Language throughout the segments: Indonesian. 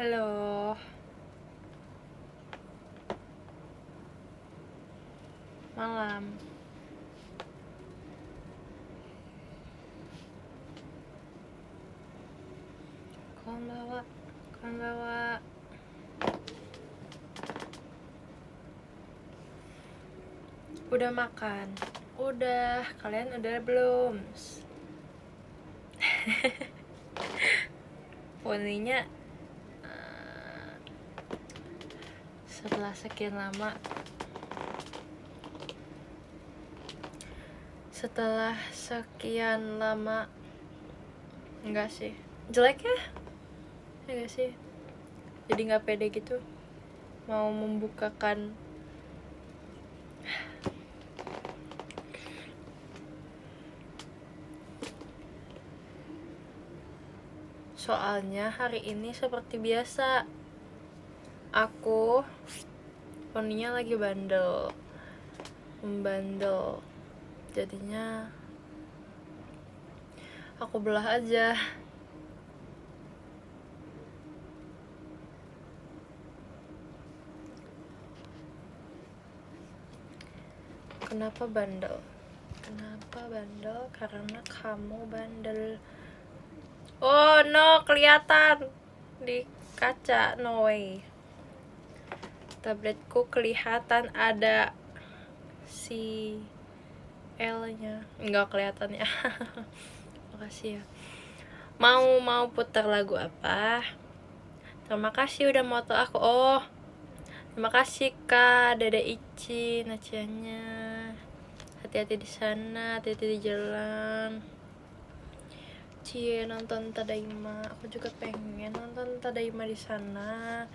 Halo, malam. Konbawa, konbawa. Udah makan? Udah, kalian udah belum? Poninya setelah sekian lama, enggak sih, jelek ya? Enggak sih, jadi nggak pede gitu mau membukakan. Soalnya hari ini seperti biasa, aku poninya lagi membandel, jadinya aku belah aja. Kenapa bandel? Karena kamu bandel. Oh no, kelihatan di kaca. No way. Tabletku kelihatan ada si L-nya. Enggak kelihatan ya. Makasih ya. Mau putar lagu apa? Terima kasih udah moto aku. Oh, terima kasih Kak Dede Ici naciannya. Hati-hati di sana, hati-hati di jalan. Cie, nonton Tadaima. Aku juga pengen nonton Tadaima di sana.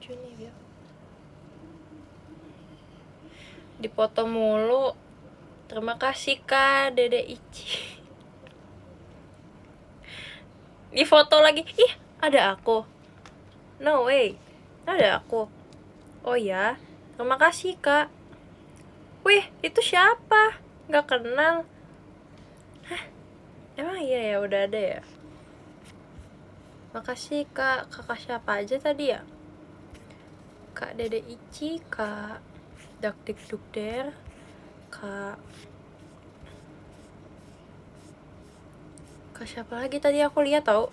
Junibyo. Dipoto mulu. Terima kasih Kak Dede Ici. Di foto lagi. Ih, ada aku. No way. Ada aku. Oh ya. Terima kasih Kak. Wih, itu siapa? Gak kenal. Hah? Emang iya ya, udah ada ya? Makasih Kak. Kakak siapa aja tadi ya? Kak Dede Ici, Kak Dakdik Dukder, Kak siapa lagi tadi aku lihat tau?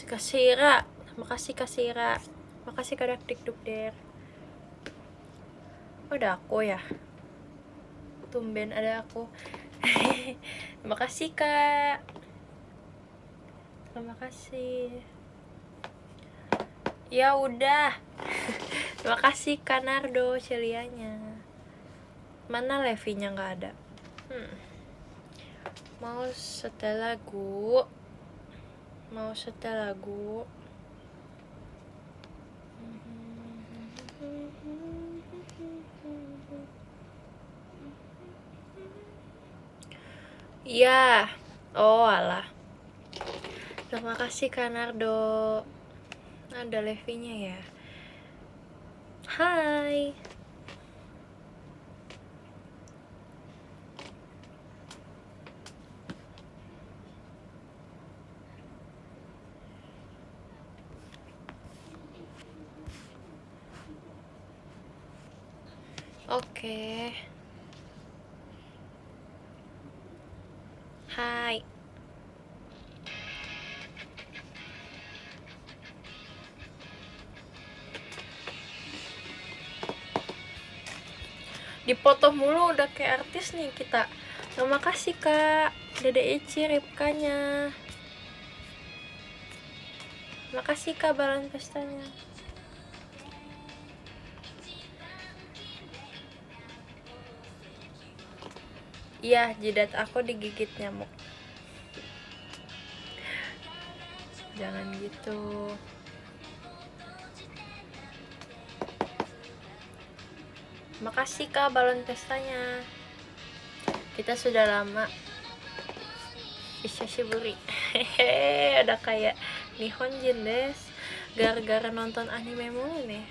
Kasira. Makasih Kasira. Makasih Kak Dakdik Dukder. Oh, ada aku ya? Tumben ada aku. Terima kasih Kak. Terima kasih. Ya udah. Terima kasih Kak Nardo Celianya. Mana Levinya nggak ada? Mau setel lagu. Iya. Oh alah. Terima kasih Kak Nardo. Ada Levinya ya. Hai. Oke. Hai. Dipoto mulu udah kayak artis nih kita. Terima kasih Kak Dede Ici Ripkanya. Makasih Kak balon pestanya. Iya, jidat aku digigit nyamuk. Jangan gitu. Makasih Kak balon pestanya. Kita sudah lama Ishashiburi. Hehe, udah kayak Nihonjin des. gara-gara nonton anime mulu nih.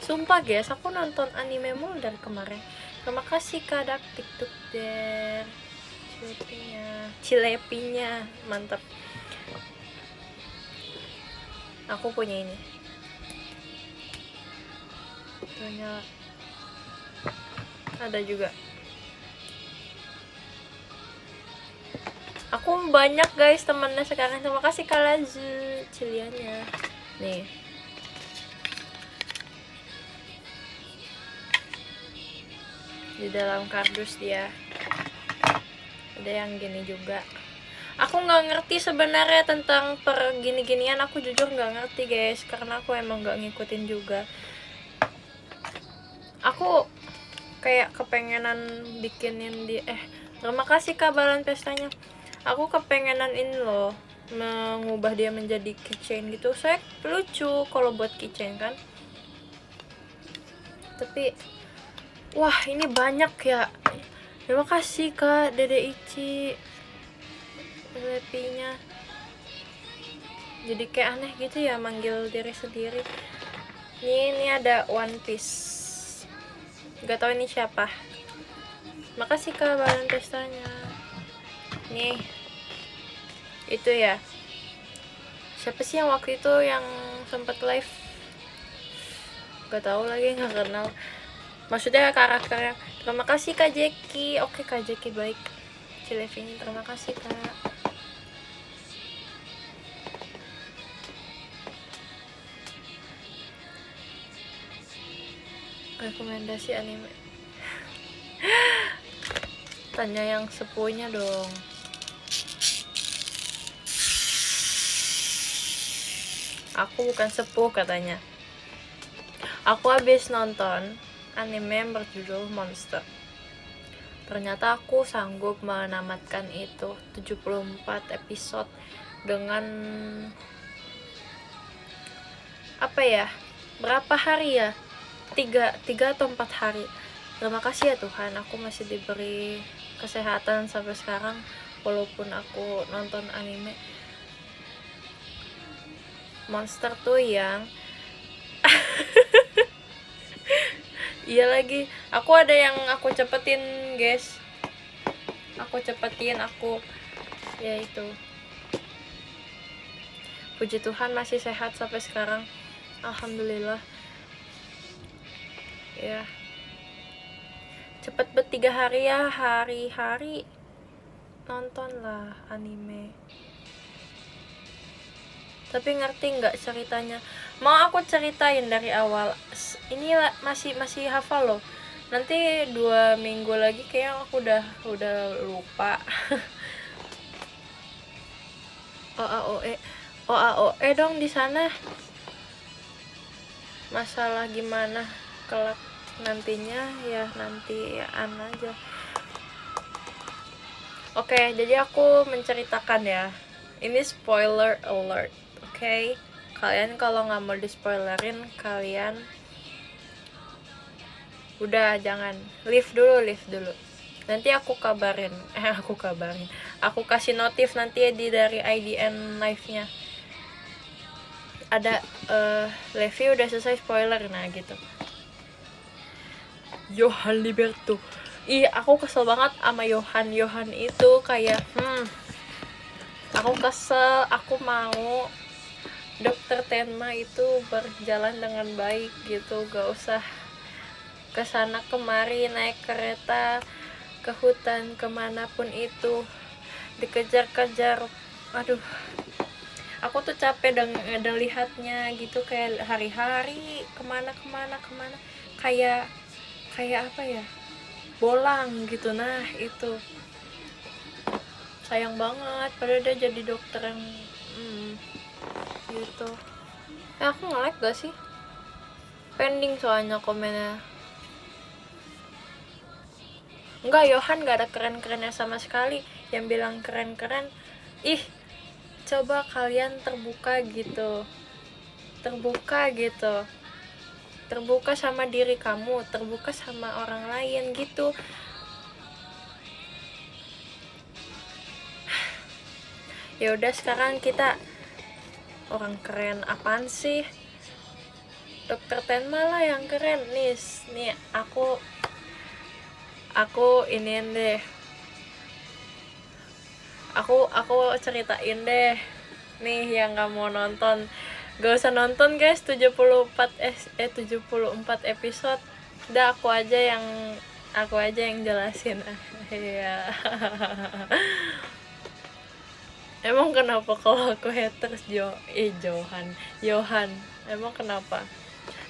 Sumpah guys, aku nonton anime mulu dari kemarin. Terima kasih Kak Dak TikTok der. Cilepinya mantap. Aku punya ini. Punya ada juga. Aku banyak guys temennya sekarang. Terima kasih Kak Lazu ciliannya. Nih. Di dalam kardus dia. Ada yang gini juga. Aku nggak ngerti sebenarnya tentang per gini-ginian. Aku jujur nggak ngerti guys, karena aku emang nggak ngikutin juga. Aku kayak kepengenan bikinin di terima kasih kabaran pestanya. Aku kepengenan ini loh, mengubah dia menjadi keychain gitu. Saya lucu kalau buat keychain kan. Tapi wah ini banyak ya. Terima kasih Kak Dede Ici lepinya. Jadi kayak aneh gitu ya manggil diri sendiri. Ini ada One Piece. Gak tau ini siapa. Makasih Kak bahan testanya. Nih itu ya, siapa sih yang waktu itu yang sempat live? Gak tahu lagi, nggak kenal. Maksudnya karakternya. Terima kasih Kak Jeki. Oke Kak Jeki baik. Cilevini terima kasih Kak. Rekomendasi anime. Tanya yang sepuhnya dong. Aku bukan sepuh katanya. Aku habis nonton anime berjudul Monster. Ternyata aku sanggup menamatkan itu 74 episode dengan apa ya? Berapa hari ya? 3 atau 4 hari. Terima kasih ya Tuhan, aku masih diberi kesehatan sampai sekarang walaupun aku nonton anime. Monster tuh yang iya lagi, aku ada yang aku cepetin guys. Aku ya itu. Puji Tuhan masih sehat sampai sekarang. Alhamdulillah. Ya. Cepet bet 3 hari ya, hari-hari nonton lah anime. Tapi ngerti nggak ceritanya? Mau aku ceritain dari awal. Ini masih hafal loh. Nanti 2 minggu lagi kayak aku udah lupa. OAOE dong di sana. Masalah gimana kelak nantinya ya nanti aja. Oke, jadi aku menceritakan ya. Ini spoiler alert. Oke, kalian kalau nggak mau di spoilerin, kalian udah jangan leave dulu. Nanti aku kabarin. Aku kasih notif nanti ya dari IDN live-nya. Ada Levi udah selesai spoiler nah gitu. Johan Liberto. Aku kesel banget sama Johan itu kayak aku kesel, aku mau Dokter Tenma itu berjalan dengan baik gitu, gak usah kesana kemari naik kereta ke hutan kemanapun itu dikejar-kejar. Aduh, aku tuh capek dan lihatnya gitu, kayak hari-hari kemana kayak apa ya, bolang gitu. Nah itu sayang banget, padahal dia jadi dokter yang gitu. Aku nge-like gak sih? Pending soalnya komennya. Enggak, Yohan gak ada keren-kerennya sama sekali. Yang bilang keren-keren, coba kalian terbuka sama diri kamu, terbuka sama orang lain gitu. Ya udah, sekarang kita Orang keren apaan sih? Dokter Tenma lah yang keren. Nih aku iniin deh. Aku ceritain deh. Nih yang nggak mau nonton, gak usah nonton guys. 74 episode. Udah aku aja yang jelasin. Iya. Emang kenapa kalau aku haters Johan? Emang kenapa?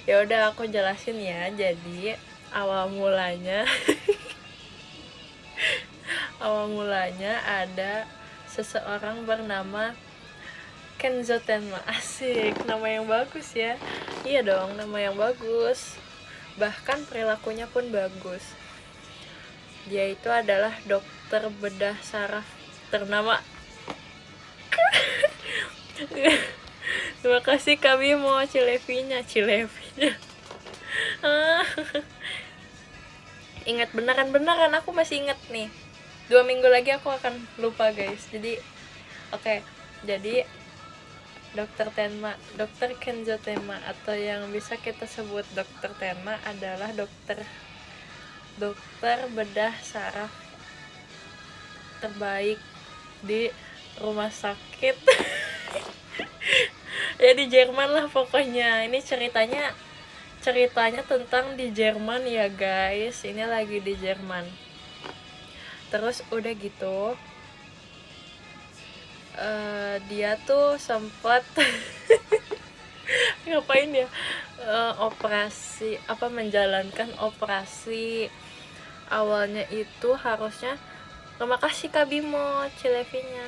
Ya udah aku jelasin ya. Jadi awal mulanya ada seseorang bernama Kenzo Tenma. Asik, nama yang bagus ya. Iya dong, nama yang bagus. Bahkan perilakunya pun bagus. Dia itu adalah dokter bedah saraf ternama. Terima kasih kami mau Cilevinya. Ingat beneran aku masih inget nih. 2 minggu lagi aku akan lupa guys. Jadi oke. Jadi Dokter Kenzo Tenma atau yang bisa kita sebut Dokter Tenma adalah dokter bedah saraf terbaik di rumah sakit. Ya di Jerman lah pokoknya. Ini ceritanya tentang di Jerman ya guys. Ini lagi di Jerman. Terus udah gitu dia tuh sempat ngapain ya, menjalankan operasi. Awalnya itu harusnya, terima kasih Kak Bimo Cilevinya.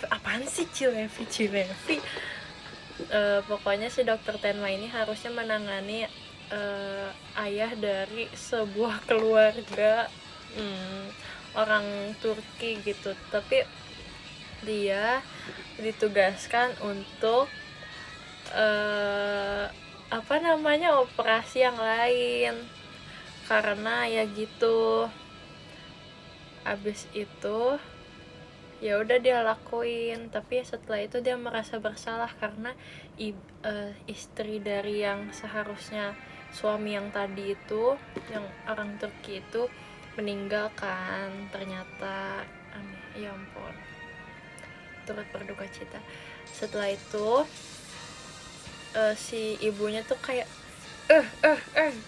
Apaan sih Cilevi? Pokoknya si dokter Tenma ini harusnya menangani ayah dari sebuah keluarga orang Turki gitu, tapi dia ditugaskan untuk operasi yang lain karena ya gitu. Abis itu ya udah dia lakuin, tapi setelah itu dia merasa bersalah karena istri dari yang seharusnya suami yang tadi itu, yang orang Turki itu meninggal kan, ternyata aneh. Ya ampun, turut berduka cita. Setelah itu si ibunya tuh kayak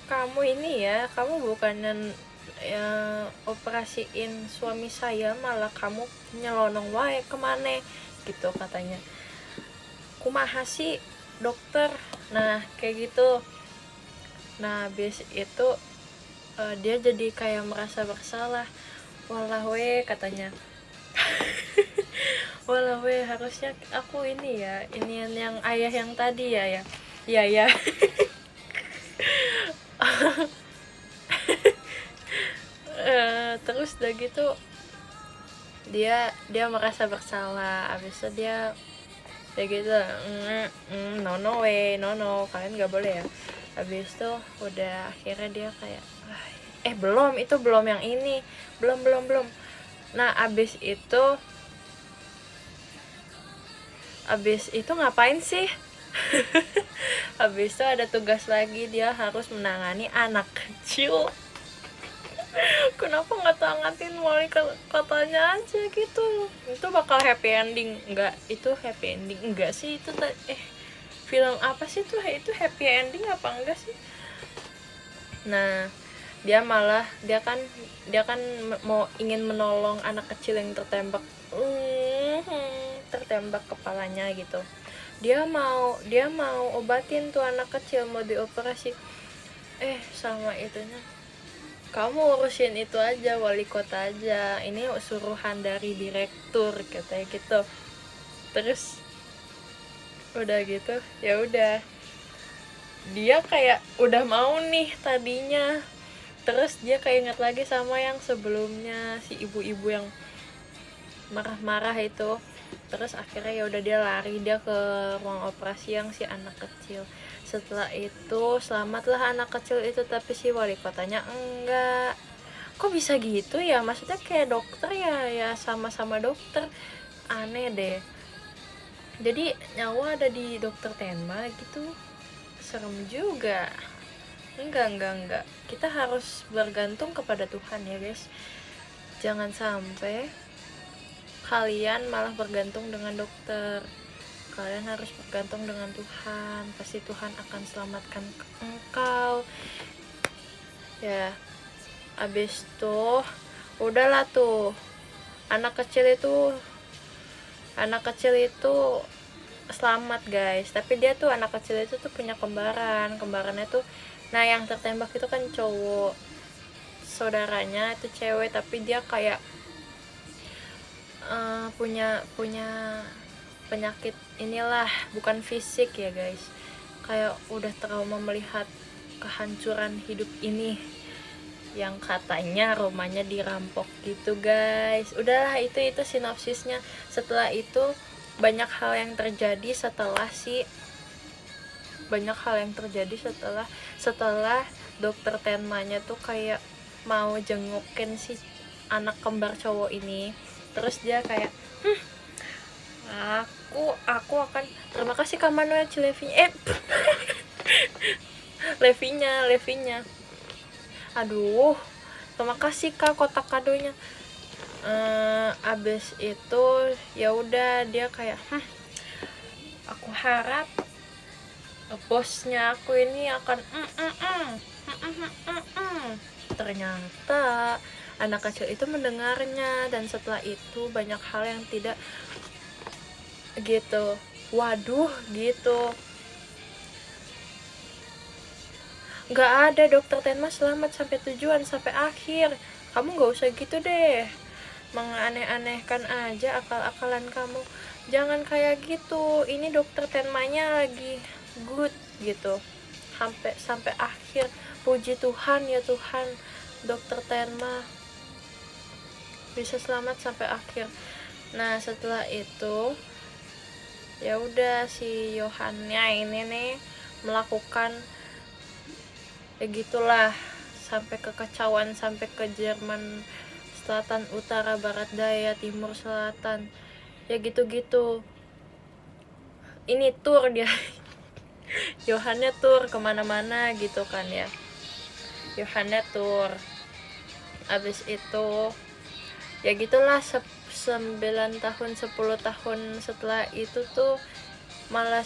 kamu ini ya, kamu bukanan operasiin suami saya, malah kamu nyelonong wae kemana gitu katanya. Kumaha sih dokter? Nah kayak gitu. Nah habis itu dia jadi kayak merasa bersalah. Walah we katanya. Walah we, harusnya aku ini ya, inian yang ayah yang tadi ya. Terus udah gitu dia merasa bersalah. Abis itu dia gitu no way, no, kalian gak boleh ya. Abis itu udah akhirnya dia kayak belum yang ini, belum. Nah abis itu ngapain sih? Habis itu ada tugas lagi, dia harus menangani anak kecil. Kenapa nggak tangatin wali katanya aja gitu? Itu bakal happy ending. Enggak, itu happy ending enggak sih? Itu film apa sih tuh? Itu happy ending apa enggak sih? Nah dia kan mau ingin menolong anak kecil yang tertembak kepalanya gitu. Dia mau obatin tuh anak kecil, mau dioperasi. Sama itunya, kamu urusin itu aja, wali kota aja, ini suruhan dari direktur katanya gitu. Terus udah gitu ya udah, dia kayak udah mau nih tadinya. Terus dia keinget lagi sama yang sebelumnya, si ibu-ibu yang marah-marah itu. Terus akhirnya ya udah dia lari, dia ke ruang operasi yang si anak kecil. Setelah itu selamatlah anak kecil itu, tapi si wali kotanya enggak. Kok bisa gitu ya? Maksudnya kayak dokter ya sama-sama dokter, aneh deh. Jadi nyawa ada di dokter Tenma gitu, serem juga. Enggak, kita harus bergantung kepada Tuhan ya guys. Jangan sampai kalian malah bergantung dengan dokter. Kalian harus bergantung dengan Tuhan. Pasti Tuhan akan selamatkan engkau ya. Abis tuh udahlah tuh, anak kecil itu selamat guys. Tapi dia tuh, anak kecil itu tuh punya kembarannya tuh. Nah yang tertembak itu kan cowok, saudaranya itu cewek, tapi dia kayak punya penyakit inilah, bukan fisik ya guys, kayak udah trauma melihat kehancuran hidup ini, yang katanya rumahnya dirampok gitu guys. Udahlah, itu sinopsisnya. Setelah itu banyak hal yang terjadi setelah dokter Tenmanya tuh kayak mau jengukin si anak kembar cowok ini. Terus dia kayak aku akan terima kasih Kak Manuel Levinya Levinya aduh, terima kasih Kak kotak kadonya. Abis itu ya udah, dia kayak aku harap bosnya aku ini akan ternyata anak kecil itu mendengarnya, dan setelah itu banyak hal yang tidak gitu. Waduh gitu. Gak ada dokter Tenma selamat sampai tujuan, sampai akhir. Kamu gak usah gitu deh, menganeh-anehkan aja akal-akalan kamu. Jangan kayak gitu. Ini dokter Tenmanya lagi good gitu sampai akhir. Puji Tuhan ya Tuhan, dokter Tenma bisa selamat sampai akhir. Nah setelah itu ya udah, si Yohannya ini nih melakukan ya gitulah, sampai kekacauan, sampai ke Jerman Selatan, Utara, Barat, Daya, Timur, Selatan, ya gitu-gitu. Ini tour dia Yohannya tour kemana-mana gitu kan ya. Yohannya tour. Abis itu ya gitulah, 9 tahun 10 tahun setelah itu tuh malah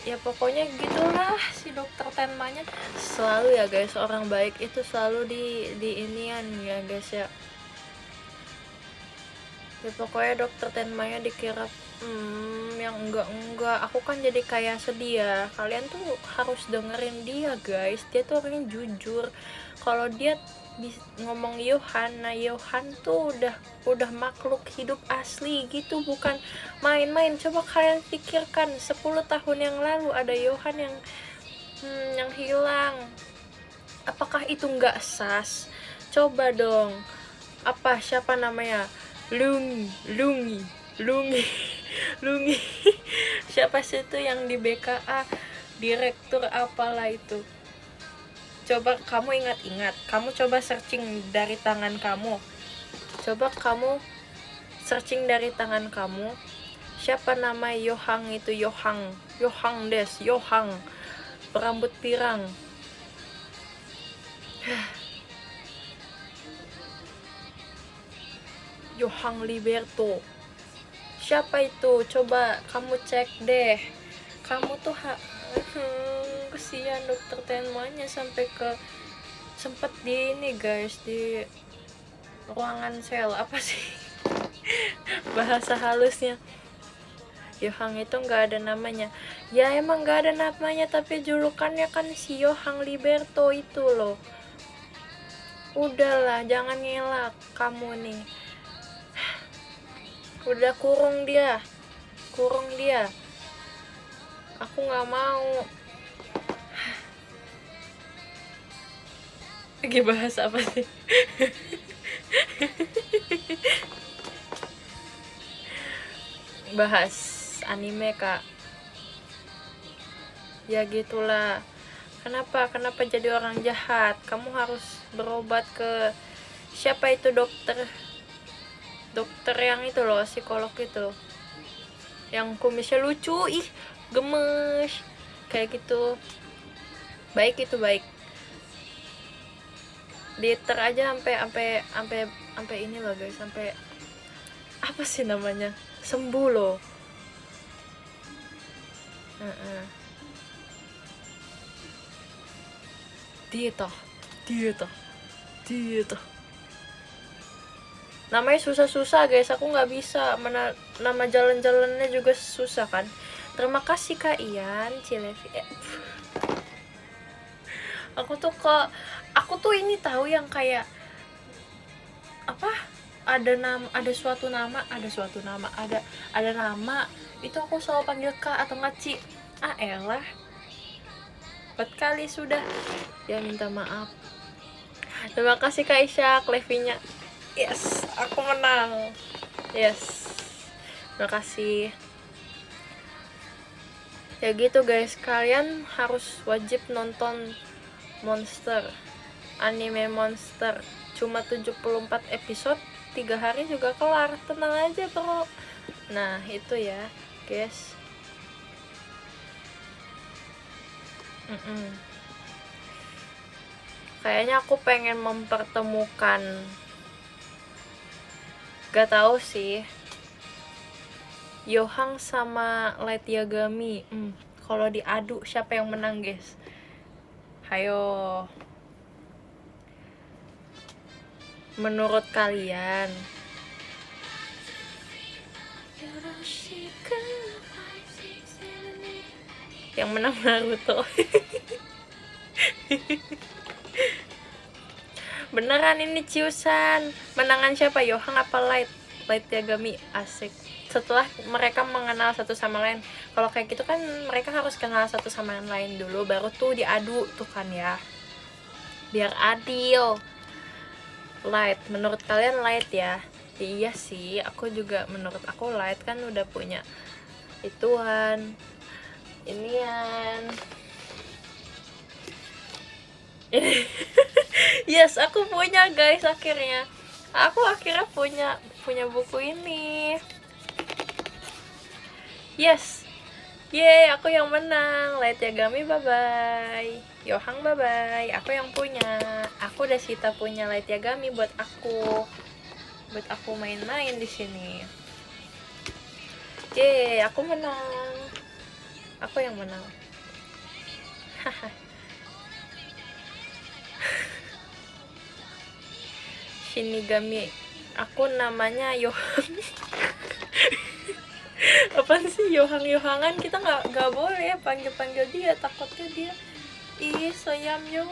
ya pokoknya gitulah, si dokter Tenmanya selalu ya guys, orang baik itu selalu di inian ya guys ya. Ya pokoknya dokter Tenmanya dikira yang enggak. Aku kan jadi kayak sedih ya. Kalian tuh harus dengerin dia guys, dia tuh orangnya jujur. Kalau dia ngomong Yohan, nah Yohan tuh udah makhluk hidup asli gitu, bukan main-main. Coba kalian pikirkan, 10 tahun yang lalu ada Yohan yang hilang. Apakah itu nggak sas? Coba dong. Siapa namanya? Lungi siapa sih itu yang di BKA, direktur apalah itu. Coba kamu ingat-ingat, kamu coba searching dari tangan kamu, siapa nama Yohang itu. Yohang berambut pirang. Yohang Liberto, siapa itu? Coba kamu cek deh. Kamu tuh kesian dokter Tenmanya sampai sempet di ini guys, di ruangan sel, apa sih bahasa halusnya. Yohang itu nggak ada namanya. Ya emang nggak ada namanya, tapi julukannya kan si Yohang Liberto itu loh. Udahlah, jangan ngelak kamu nih. Udah kurung dia. Aku nggak mau. Lagi bahas apa sih? Bahas anime kak. Ya gitulah. Kenapa jadi orang jahat? Kamu harus berobat ke siapa itu, dokter yang itu loh, psikolog itu. yang kumisnya lucu, ih gemes kayak gitu. Baik, itu baik. Dieter aja sampai ini loh guys, sampai apa sih namanya, sembuh loh. Dieter namanya susah-susah guys, aku nggak bisa. Nama jalan-jalannya juga susah kan. Terima kasih Kak Ian Cilevi. Aku tuh ini tahu yang kayak apa, ada suatu nama itu aku selalu panggil Kak atau nggak Ci. Elah 4 kali sudah ya, minta maaf. Terima kasih Kak Isya Levinya. Yes, aku menang. Yes, terima kasih. Ya gitu guys, kalian harus wajib nonton Monster, anime Monster. Cuma 74 episode, 3 hari juga kelar. Tenang aja bro. Nah itu ya guys. Kayaknya aku pengen mempertemukan, gak tahu sih, Yohang sama Light Yagami. Kalau diadu siapa yang menang guys? Hayo, menurut kalian. Yang menang Naruto. Beneran ini ciusan. Menangan siapa, Yohang apa Light Yagami? Asik. Setelah mereka mengenal satu sama lain. Kalau kayak gitu kan mereka harus kenal satu sama yang lain dulu, baru tuh diadu tuh kan ya, biar adil. Light, menurut kalian Light ya? Iya sih, aku juga, menurut aku Light kan udah punya ituan, inian. Yes, aku punya guys, akhirnya punya buku ini. Yes, yeay, aku yang menang. Light Yagami bye bye, Yohang bye bye, aku yang punya. Aku udah sita punya Light Yagami buat aku main-main di sini. Yeay, aku menang. Aku yang menang. Shinigami, aku namanya Yohang. Apaan sih Yohangan, kita nggak boleh panggil dia, takutnya dia sayamyo.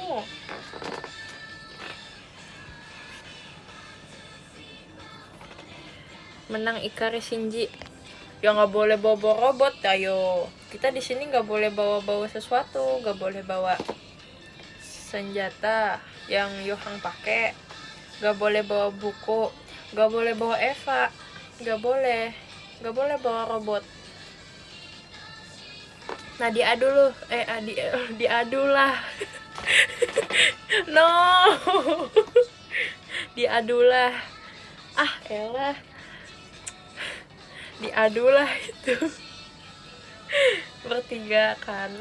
Menang Ikari Shinji. Ya nggak boleh bawa robot, ayo. Kita di sini nggak boleh bawa sesuatu, nggak boleh bawa senjata yang Yohang pakai, nggak boleh bawa buku, nggak boleh bawa Eva, nggak boleh bawa robot. Nah diadu lu, diadu lah. No. Diadulah. Elah. Diadulah itu. Bertiga kan.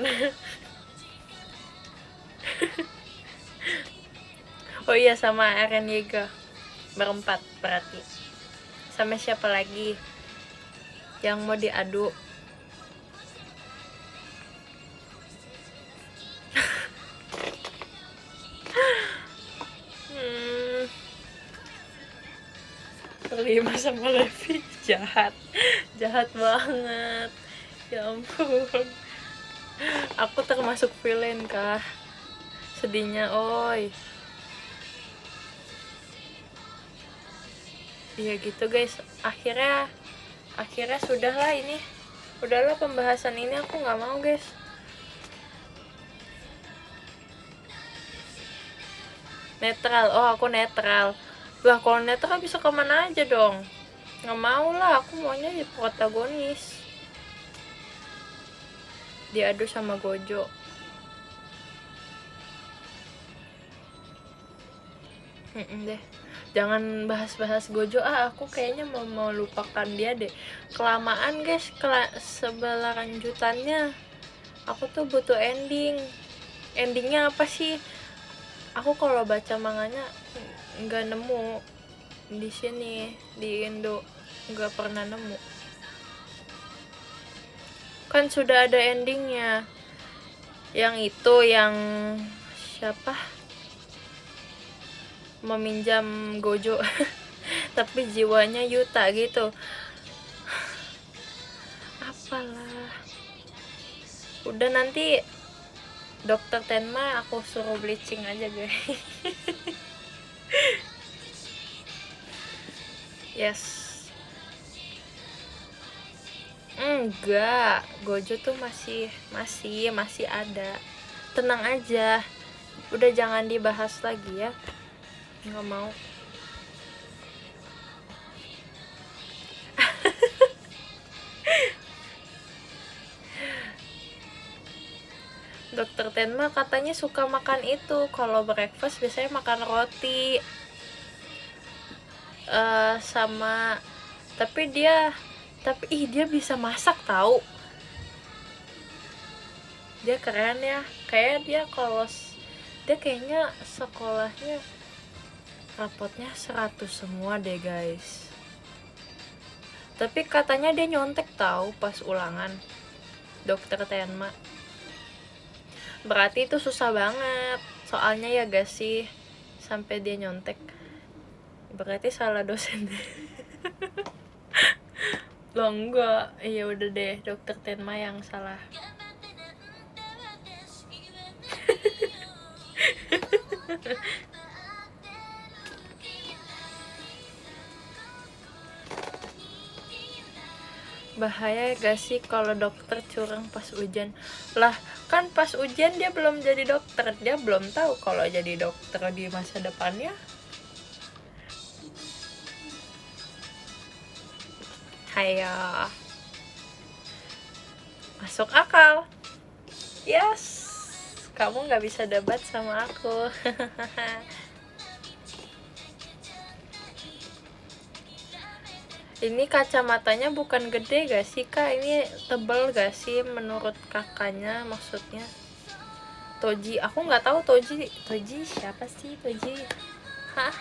Oh iya, sama Eren Yeager. Berempat berarti. Sama siapa lagi yang mau diadu? Terlima sama Levi. Jahat banget, ya ampun. Aku termasuk villain kah? Sedihnya oi. Iya gitu guys, akhirnya sudahlah ini, udahlah pembahasan ini, aku nggak mau guys. Netral, aku netral. Lah kalau netral bisa kemana aja dong. Nggak mau lah, aku maunya jadi protagonis. Diadu sama Gojo. Deh. Jangan bahas-bahas Gojo, aku kayaknya mau lupakan dia deh. Kelamaan guys, sebelanjutannya. Aku tuh butuh endingnya apa sih? Aku kalau baca manganya nggak nemu di sini, di Indo nggak pernah nemu. Kan sudah ada endingnya, yang itu yang siapa meminjam Gojo tapi jiwanya Yuta gitu. Apalah, udah nanti Dokter Tenma aku suruh bleaching aja guys. Yes. Enggak, Gojo tuh masih ada. Tenang aja, udah jangan dibahas lagi ya, nggak mau. Dokter Tenma katanya suka makan itu, kalau breakfast biasanya makan roti sama, tapi dia bisa masak tahu. Dia keren ya, kayak dia dia kayaknya sekolahnya rapotnya 100 semua deh guys. Tapi katanya dia nyontek tahu pas ulangan, Dokter Tenma. Berarti itu susah banget soalnya ya gak sih, sampai dia nyontek. Berarti salah dosen deh. Loh enggak, iya udah deh, Dokter Tenma yang salah. Bahaya gak sih kalau dokter curang pas ujian? Lah kan pas ujian dia belum jadi dokter, dia belum tahu kalau jadi dokter di masa depannya. Hayo, masuk akal. Yes, kamu gak bisa debat sama aku. Ini kacamatanya bukan gede gak sih kak? Ini tebel gak sih menurut kakaknya maksudnya? Toji, aku nggak tahu Toji siapa sih Toji? Hah?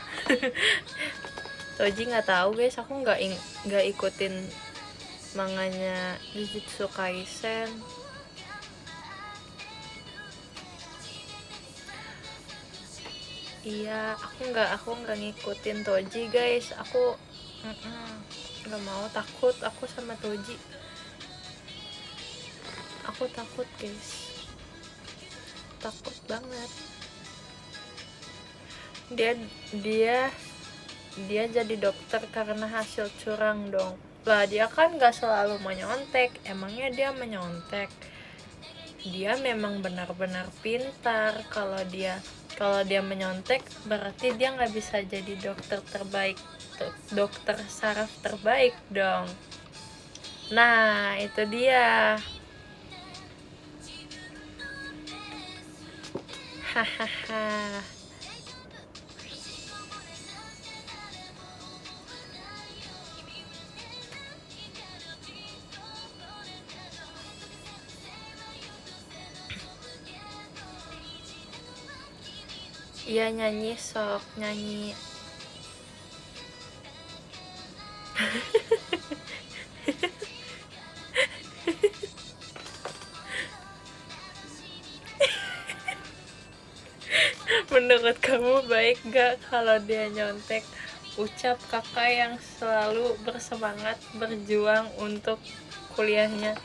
Toji nggak tahu guys, aku nggak ikutin manganya Jujutsu Kaisen. Iya, aku nggak ngikutin Toji guys. Aku nggak mau, takut aku sama Toji. Aku takut guys, takut banget. Dia jadi dokter karena hasil curang dong. Lah dia kan nggak selalu menyontek, emangnya dia menyontek? Dia memang benar-benar pintar. Kalau dia menyontek berarti dia nggak bisa jadi dokter terbaik, dokter saraf terbaik dong. Nah itu dia. Hahaha. Iya nyanyi, sok nyanyi. Menurut kamu baik gak kalau dia nyontek? Ucap kakak yang selalu bersemangat berjuang untuk kuliahnya.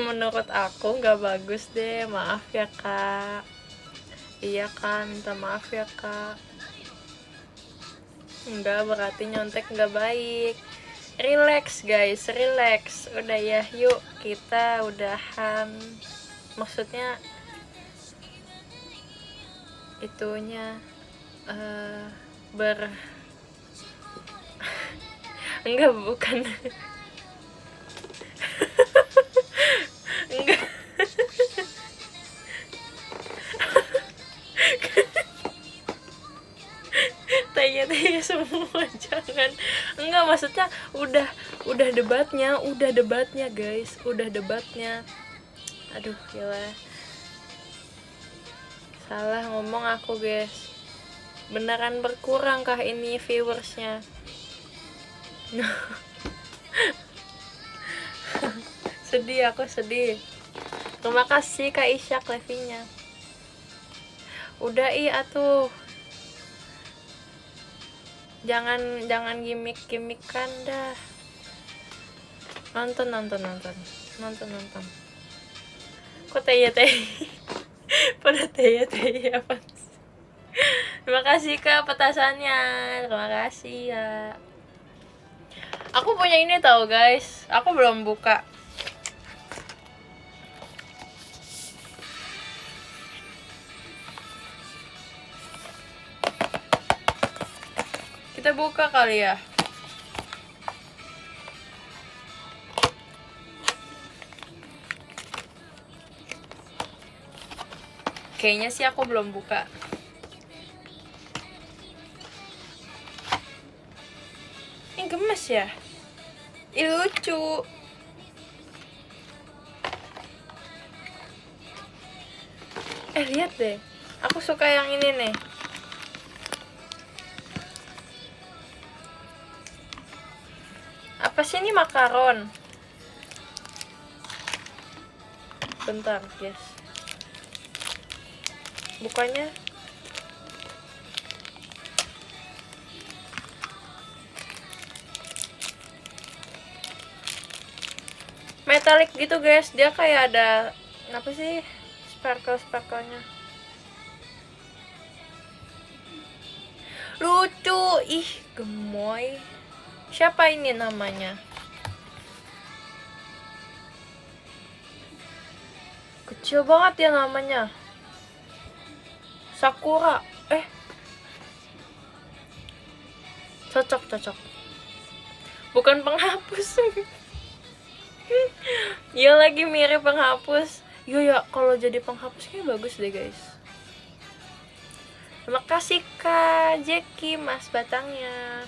Menurut aku gak bagus deh, maaf ya kak. Iya kak, minta maaf ya kak. Enggak, berarti nyontek gak baik. Relax guys, relax. Udah ya, yuk kita udahan. Maksudnya itunya enggak, bukan. Enggak. Tai tanya semua. Jangan, enggak, maksudnya udah debatnya guys, udah debatnya. Aduh gila, salah ngomong aku guys. Beneran berkurang kah ini viewersnya? Sedih, aku sedih. Terima kasih Kak Isyak Levinya. Udah atuh. Jangan gimmick-gimmickan dah. Nonton. Kok teh pada teh apa? Terima kasih Kak petasannya. Terima kasih ya. Aku punya ini tahu guys. Aku belum buka. Kita buka kali ya. Kayaknya sih aku belum buka. Ini gemes ya. Ih lucu. Lihat deh. Aku suka yang ini nih. Apa sih ini, makaron? Bentar, guys. Bukanya. Metalik gitu, guys. Dia kayak ada apa sih? Sparkle-nya. Lucu. Ih, gemoy. Siapa ini namanya? Kecil banget ya namanya. Sakura. Cocok. Bukan penghapus. Iya lagi mirip penghapus. Ya kalau jadi penghapus kayak bagus deh guys. Terima kasih Kak Jeki Mas batangnya.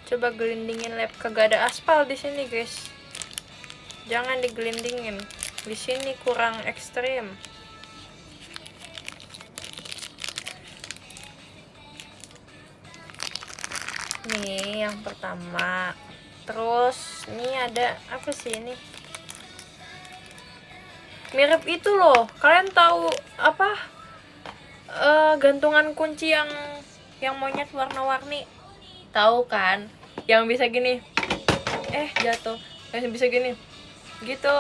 Coba gelindingin lab, kagak ada aspal di sini guys. Jangan digelindingin. Di sini kurang ekstrim. Nih yang pertama. Terus ini ada apa sih ini? Mirip itu loh. Kalian tahu apa? Gantungan kunci yang monyet warna-warni. Tahu kan? Yang bisa gini. Jatuh. Yang bisa gini. Gitu.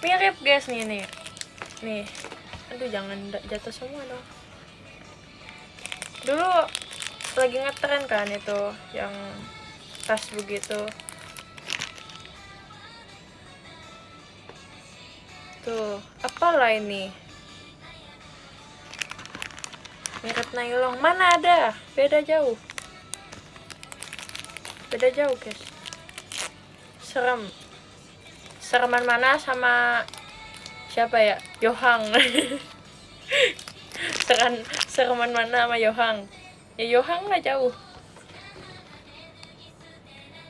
Mirip guys nih. Nih. Aduh jangan jatuh semua dong. Dulu lagi ngetren kan itu yang tas begitu. Tuh, apalah ini? Mirip nylon. Mana ada? Beda jauh guys. Sereman mana sama siapa ya? Yohang. Sereman mana sama Yohang? Ya Yohang lah jauh.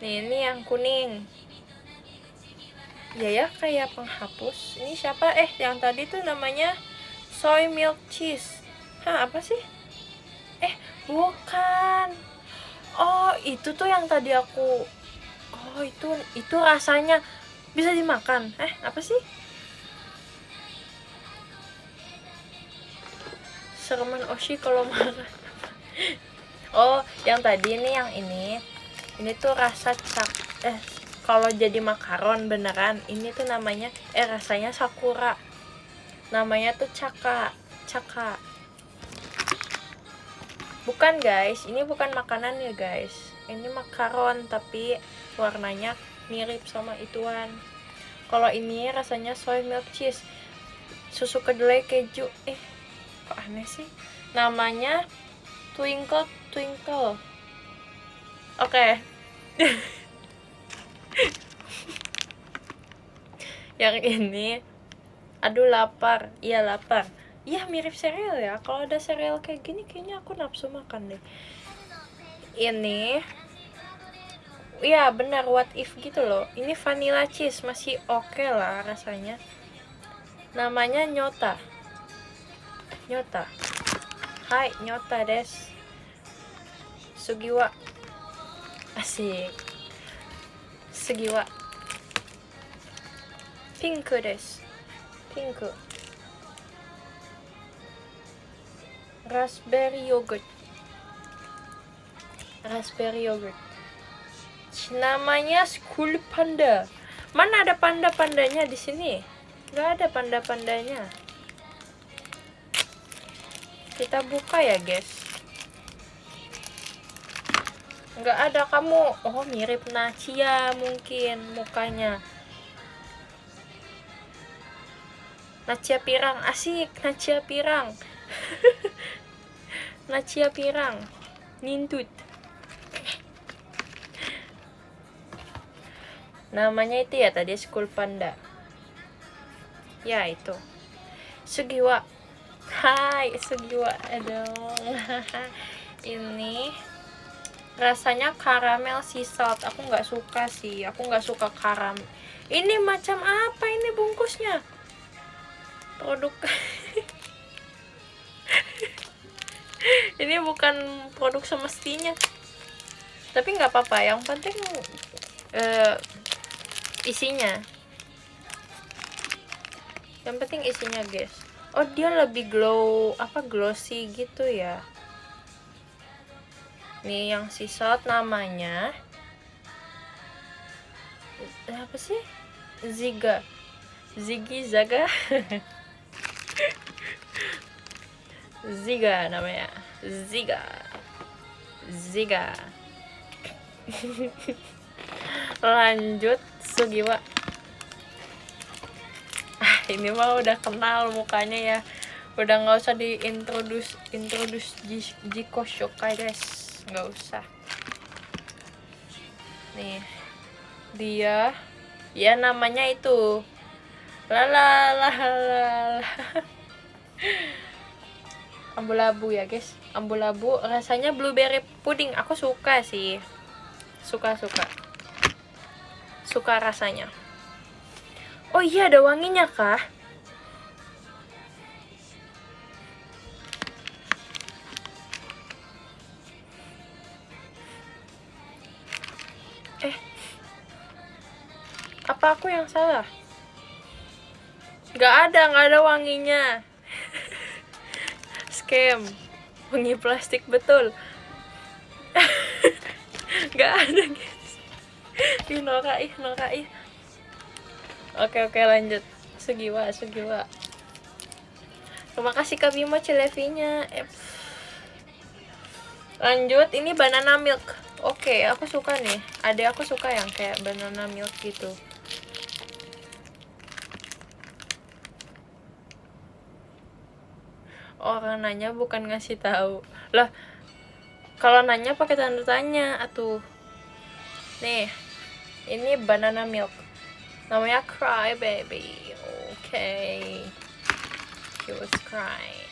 Nih ini yang kuning. Ya kayak penghapus. Ini siapa? Yang tadi tuh namanya soy milk cheese. Apa sih? Bukan. Oh, itu tuh yang tadi aku. Oh, itu rasanya bisa dimakan. Apa sih? Sereman Oshi kalau marah. Oh, yang tadi nih yang ini. Ini tuh rasa kalau jadi makaron beneran, ini tuh namanya rasanya sakura. Namanya tuh caka. Bukan guys, ini bukan makanan ya guys. Ini makaron tapi warnanya mirip sama ituan. Kalau ini rasanya soy milk cheese. Susu kedelai keju. Kok aneh sih? Namanya Twinkle. Oke. Yang ini, aduh lapar. Iya lapar. Iya mirip sereal ya. Kalau ada sereal kayak gini kayaknya aku nafsu makan deh. Ini iya benar, what if gitu loh. Ini vanilla cheese masih oke lah rasanya. Namanya Nyota. Nyota. Hai, Nyota des. Sugiwa. Asik. Sugiwa. Pink des. Pink. Raspberry yogurt. Raspberry yogurt. Namanya School Panda. Mana ada panda-pandanya di sini? Gak ada panda-pandanya. Kita buka ya, guys. Gak ada kamu. Oh, mirip Nacia mungkin mukanya. Nacia pirang, asik. Nacia pirang. Nacia pirang. Nintut. Namanya itu ya tadi School Panda. Ya itu. Sugiwa. Hai Sugiwa. Aduh. Ini rasanya karamel sea salt. Aku nggak suka sih. Aku nggak suka karamel. Ini macam apa ini bungkusnya? Produk. Ini bukan produk semestinya. Tapi nggak apa-apa. Yang penting isinya. Yang penting isinya, guys. Oh, dia lebih glossy gitu ya. Nih yang sea salt namanya apa sih? Ziga. Ziggy Zaga. Ziga namanya. Ziga. Lanjut Sugiwa. Ini mah udah kenal mukanya ya. Udah nggak usah diintroduce Jiko Shokai guys. Nggak usah. Nih dia ya namanya itu la. Ambu-labu ya guys. Ambu-labu rasanya blueberry pudding. Aku suka sih. Suka rasanya. Oh iya, ada wanginya kah? Apa aku yang salah? Gak ada wanginya. Scam. Wangi plastik betul. Gak ada guys. Norai. Oke, lanjut. Sugiwa. Terima kasih Kak Bimo Cilevinya. Lanjut, ini banana milk. Oke, aku suka nih. Adek aku suka yang kayak banana milk gitu. Orang nanya bukan ngasih tahu. Lah, kalau nanya pakai tanda tanya atuh. Nih, ini banana milk. Namanya Cry Baby. Okay. She was crying.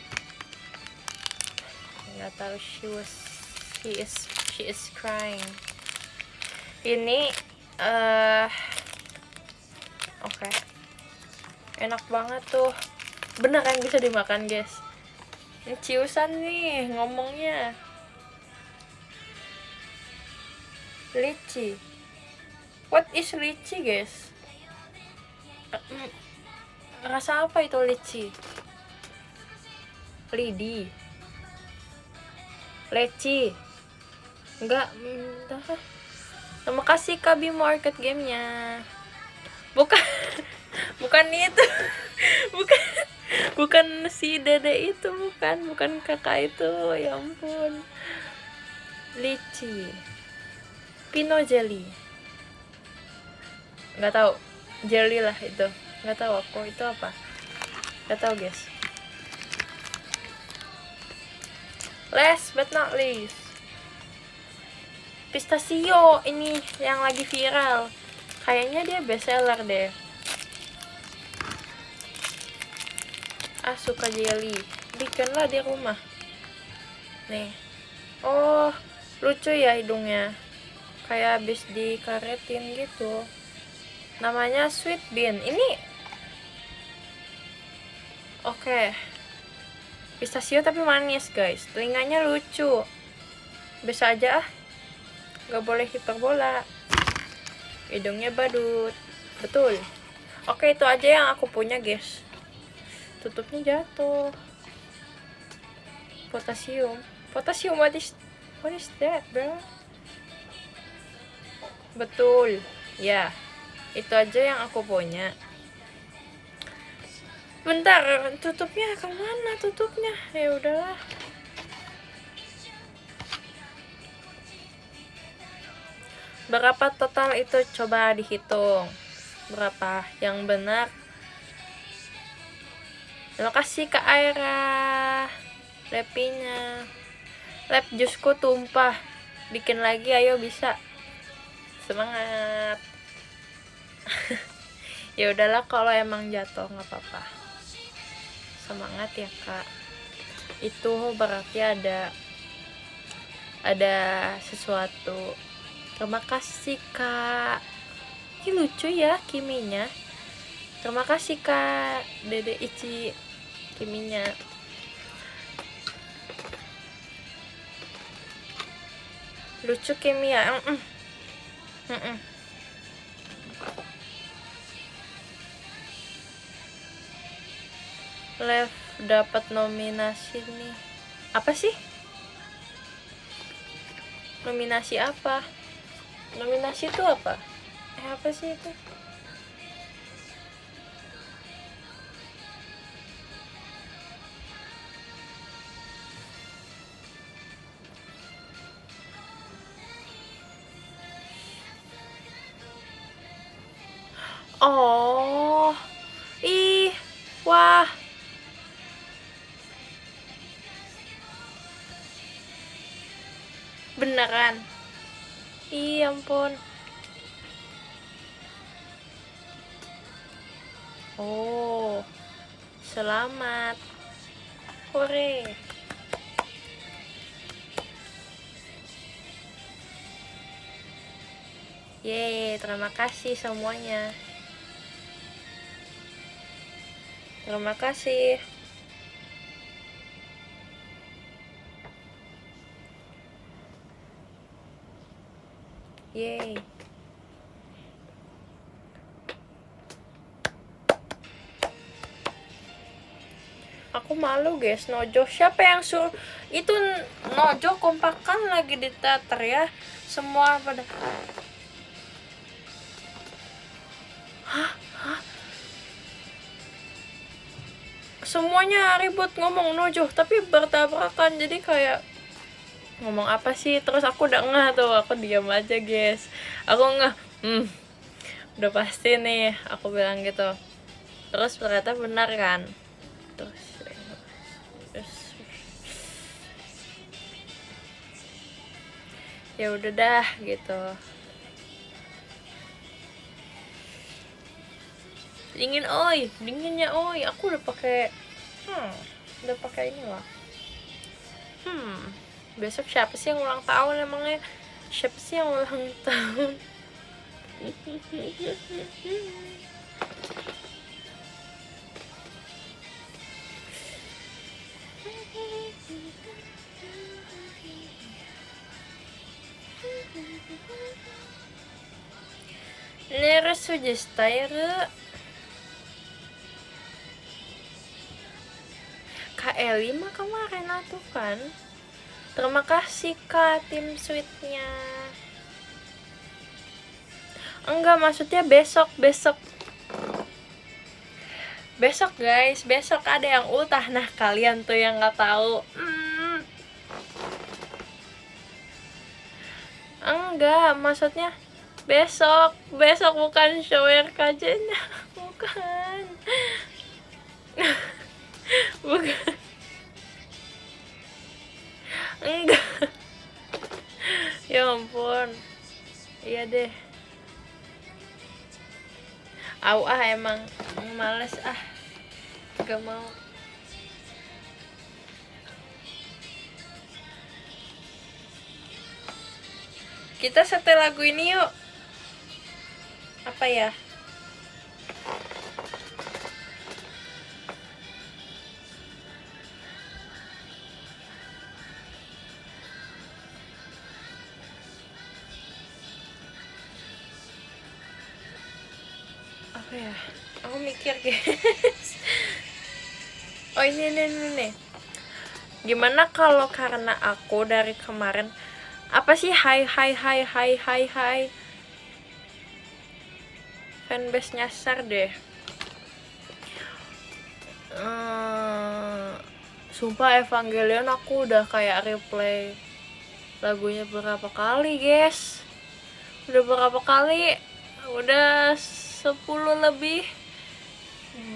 Nggak tahu she is crying. Ini oke. Enak banget tuh. Bener kan bisa dimakan, guys. Ini ciusan nih ngomongnya. Lychee. What is lychee, guys? Rasa apa itu lychee? Lidi. Leci. Enggak. Terima kasih Kabi Market Game-nya. Bukan itu. Bukan si dede itu, bukan kakak itu, ya ampun. Lychee. Pino jelly. Nggak tahu. Jelly lah itu. Nggak tahu aku itu apa. Nggak tahu guys. Last but not least, pistachio ini yang lagi viral. Kayaknya dia best seller deh. suka jelly, bikinlah di rumah nih. Oh, lucu ya hidungnya, kayak habis dikaretin gitu. Namanya sweet bean ini. Oke. Pistachio tapi manis guys, telinganya lucu. Bisa aja gak boleh hiperbola. Hidungnya badut, betul. Oke, itu aja yang aku punya guys. Tutupnya jatuh. Potasium, what is that bro? Betul ya, itu aja yang aku punya. Bentar, tutupnya kemana tutupnya? Ya udahlah. Berapa total itu? Coba dihitung berapa yang benar. Terima kasih Kak Aira. Lepinya, lap jusku tumpah. Bikin lagi, ayo bisa. Semangat. Ya udahlah, kalau emang jatuh nggak apa-apa. Semangat ya Kak. Itu berarti ada sesuatu. Terima kasih Kak. Ini lucu ya Kiminya. Terima kasih Kak Dede Ici Kiminya. Lucu Kimia. Lev dapat nominasi nih. Apa sih? Nominasi apa? Nominasi itu apa? Apa sih itu? Oh, ih, wah. Beneran. Ih, ampun. Oh, selamat. Hore. Yeay, terima kasih semuanya. Terima kasih. Yeay. Aku malu guys, Nojo. Siapa yang suruh? Itu Nojo kompakan lagi di teater ya. Semua pada semuanya ribut ngomong Nojo, tapi bertabrakan. Jadi kayak ngomong apa sih? Terus aku udah ngeh tuh, aku diam aja guys. Aku ngeh, udah pasti nih, aku bilang gitu. Terus ternyata benar kan. Terus ya udah dah gitu. Dingin oi, dinginnya oi. Aku udah pakai ini lah. Besok siapa sih yang ulang tahun emangnya? Siapa sih yang ulang tahun? Nere suggestir Kak Eli mah kemarin tuh kan. Terima kasih Kak tim sweetnya. Enggak, maksudnya besok guys, besok ada yang ultah. Nah kalian tuh yang nggak tahu. Enggak, maksudnya besok bukan show RKJ-nya. Bukan. Bukan. Enggak. Ya ampun. Iya deh. Emang males gak mau. Kita setel lagu ini yuk. Apa ya? Apa ya? Aku mikir guys. Oh ini. Gimana kalau karena aku dari kemarin apa sih hai fanbase nyasar deh. Sumpah Evangelion aku udah kayak replay lagunya berapa kali guys. Udah berapa kali? Udah 10 lebih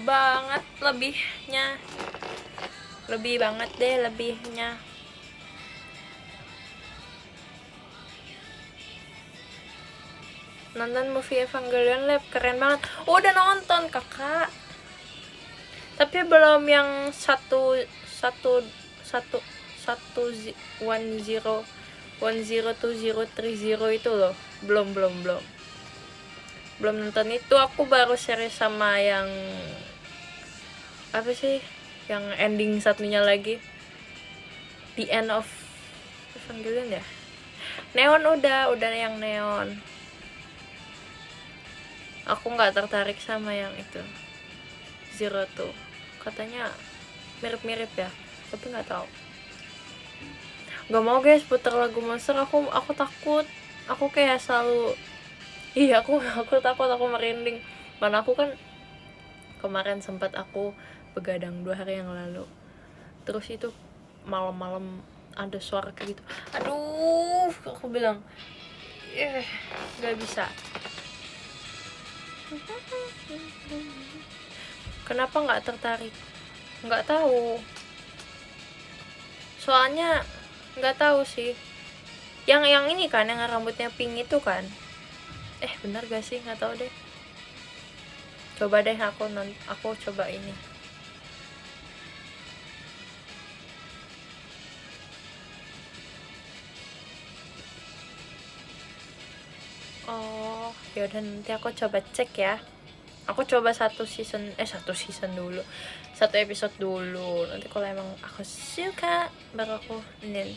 banget lebihnya. Lebih banget deh lebihnya. Nonton movie Evangelion Lab keren banget. Udah nonton kakak. Tapi belum yang 102030 itu loh. Belum nonton itu. Aku baru series sama yang apa sih? Yang ending satunya lagi. The End of Evangelion ya. Neon udah yang Neon. Aku nggak tertarik sama yang itu Zero tuh, katanya mirip-mirip ya, tapi nggak tahu. Nggak mau guys putar lagu monster, aku takut. Aku kayak selalu aku takut, aku merinding. Mana aku kan kemarin sempat aku begadang 2 hari yang lalu, terus itu malam-malam ada suara kayak gitu. Aduh, aku bilang nggak bisa. Kenapa nggak tertarik? Nggak tahu. Soalnya nggak tahu sih. Yang ini kan, yang rambutnya pink itu kan? Benar gak sih? Nggak tahu deh. Coba deh aku coba ini. Oh, yaudah nanti aku coba cek ya. Aku coba satu season dulu, 1 episode dulu. Nanti kalau emang aku suka baru aku nin.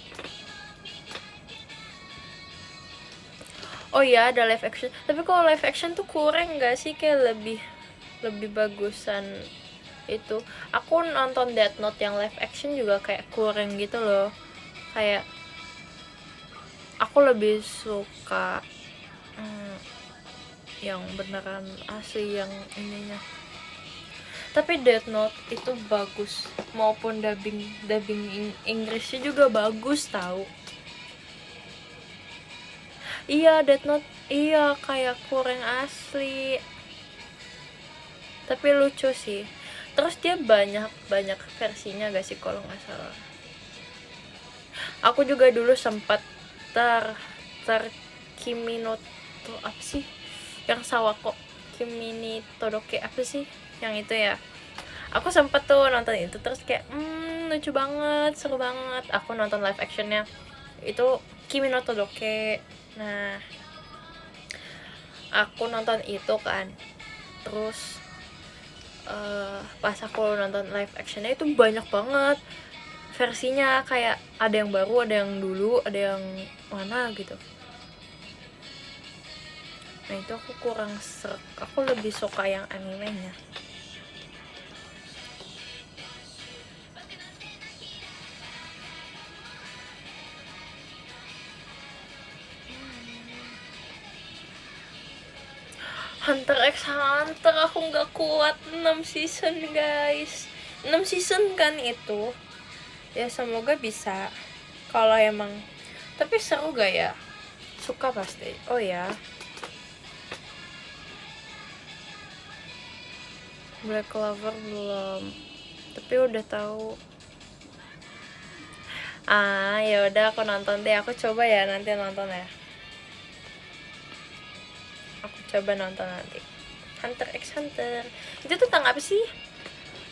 Oh iya, ada live action. Tapi kalau live action tuh kurang gak sih? Kayak lebih bagusan itu. Aku nonton Death Note yang live action juga kayak kurang gitu loh. Kayak aku lebih suka yang beneran asli, yang ininya. Tapi Death Note itu bagus, maupun dubbing Inggrisnya juga bagus tahu. Iya, Death Note iya kayak kurang asli, tapi lucu sih. Terus dia banyak versinya gak sih kalau nggak salah. Aku juga dulu sempat Kimi no to apa sih yang Sawako, Kimi ni Todoke apa sih yang itu ya. Aku sempet tuh nonton itu, terus kayak lucu banget, seru banget. Aku nonton live actionnya itu Kimi no Todoke. Nah, aku nonton itu kan, terus pas aku nonton live actionnya itu banyak banget versinya, kayak ada yang baru, ada yang dulu, ada yang mana gitu. Nah itu aku kurang serak, aku lebih suka yang animenya. Hunter x Hunter aku nggak kuat 6 season guys, 6 season kan itu ya. Semoga bisa kalau emang, tapi seru gak ya? Suka pasti. Oh ya, Black Clover belum, tapi udah tahu. Ya udah aku nonton deh, aku coba ya nanti nonton ya. Aku coba nonton nanti Hunter x Hunter. Itu tentang apa sih?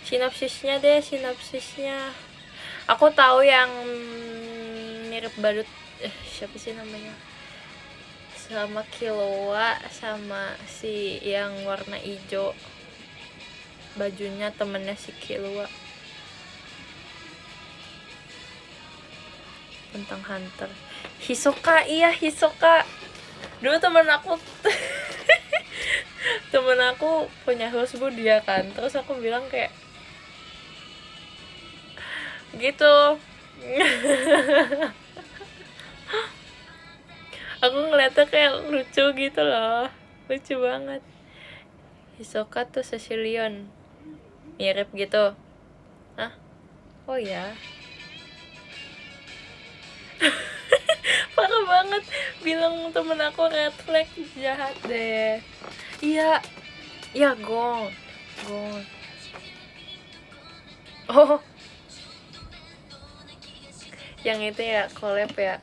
Sinopsisnya. Aku tahu yang mirip badut, siapa sih namanya? sama Killua sama si yang warna hijau, bajunya temennya si Killua, tentang Hunter. Hisoka, iya Hisoka. Dulu temen aku temen aku punya husbu dia kan, terus aku bilang kayak gitu. Aku ngeliatnya kayak lucu gitu loh, lucu banget. Hisoka tuh Sicilian, mirip gitu. Hah? Oh ya, parah banget bilang temen aku red flag, jahat deh. Iya, iya Gong. Oh, yang itu ya collab ya.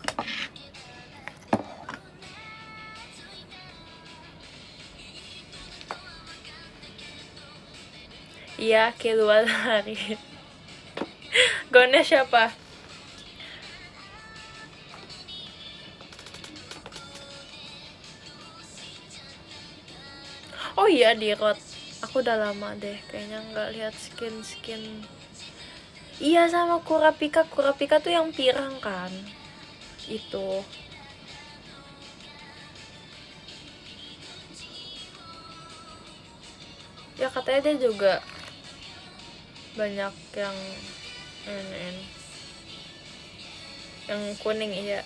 Iya, Killua lari. Gonnya siapa? Oh iya, di Rot. Aku udah lama deh kayaknya nggak lihat skin. Iya, sama Kurapika tuh yang pirang kan, itu. Ya katanya dia juga banyak yang yang kuning. Iya,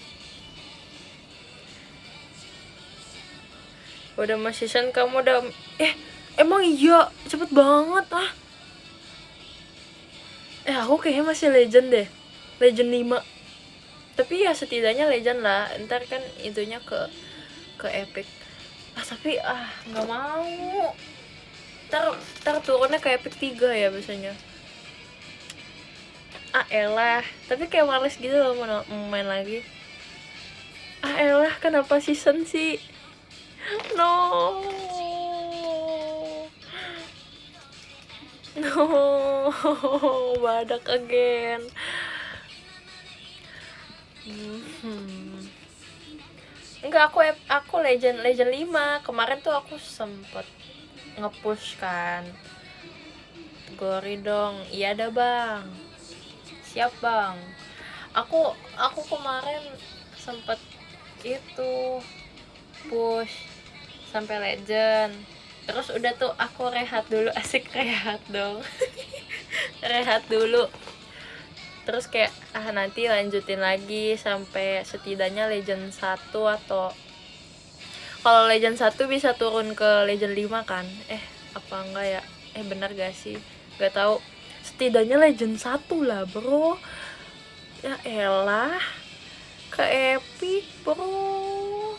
udah mas season kamu udah emang iya cepet banget ah. Aku kayaknya masih legend deh, legend 5. Tapi ya setidaknya legend lah, ntar kan itunya ke epic. Tapi nggak mau. Ntar turunnya ke epic 3 ya biasanya. Elah, tapi kayak males gitu loh mau main lagi. Elah, kenapa season sih? No, badak again. Enggak, aku legend 5. Kemarin tuh aku sempet nge-push kan. Gori dong. Iya dah bang, siap bang. Aku kemarin sempet itu push sampai legend. Terus udah tuh aku rehat dulu, asik rehat dong. Rehat dulu. Terus kayak nanti lanjutin lagi sampai setidaknya legend 1, atau kalau legend 1 bisa turun ke legend 5 kan. Apa enggak ya? Benar gak sih? Gak tahu. Setidaknya legend 1 lah, bro. Ya elah, ke epic, bro.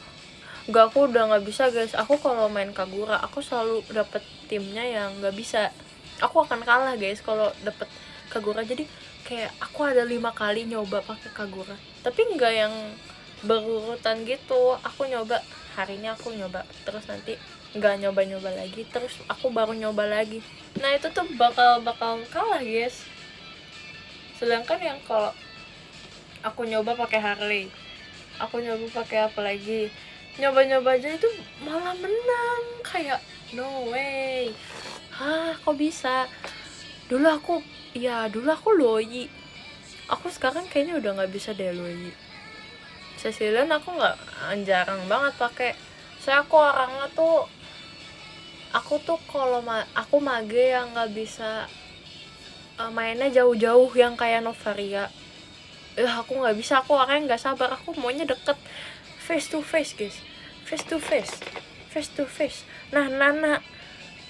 Gak, aku udah nggak bisa guys. Aku kalau main Kagura aku selalu dapet timnya yang nggak bisa. Aku akan kalah guys kalau dapet Kagura. Jadi kayak aku ada 5 kali nyoba pakai Kagura, tapi nggak yang berurutan gitu. Aku nyoba hari ini, aku nyoba, terus nanti nggak nyoba lagi, terus aku baru nyoba lagi. Nah itu tuh bakal kalah guys. Sedangkan yang kalau aku nyoba pakai Harley, aku nyoba pakai apa lagi, nyoba aja itu malah menang. Kayak no way. Kok bisa? Dulu aku Loi. Aku sekarang kayaknya udah nggak bisa deh Loi. Cecilian aku nggak, jarang banget pakai. Saya aku orangnya tuh, aku tuh kalau aku mage yang nggak bisa mainnya jauh-jauh yang kayak Novaria. Aku nggak bisa. Aku orangnya nggak sabar. Aku maunya deket, face to face guys, face to face. Nah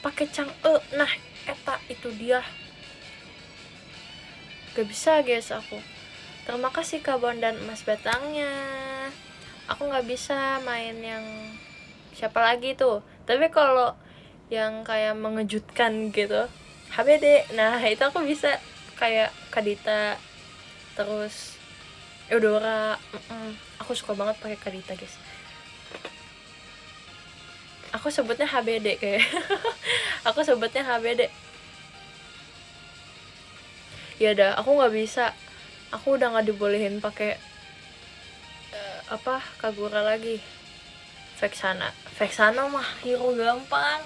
pakai Chang'e, nah eta itu dia. Gak bisa guys aku. Terima kasih Kabon dan Mas Batangnya. Aku nggak bisa main yang siapa lagi tuh. Tapi kalau yang kayak mengejutkan gitu, HBD, nah itu aku bisa. Kayak Kadita, terus Eudora. Aku suka banget pakai Kadita guys. Aku sebutnya HBD kayak. Aku sebutnya HBD. Ya udah, aku nggak bisa. Aku udah nggak dibolehin pakai Kagura lagi. Vexana mah hero gampang,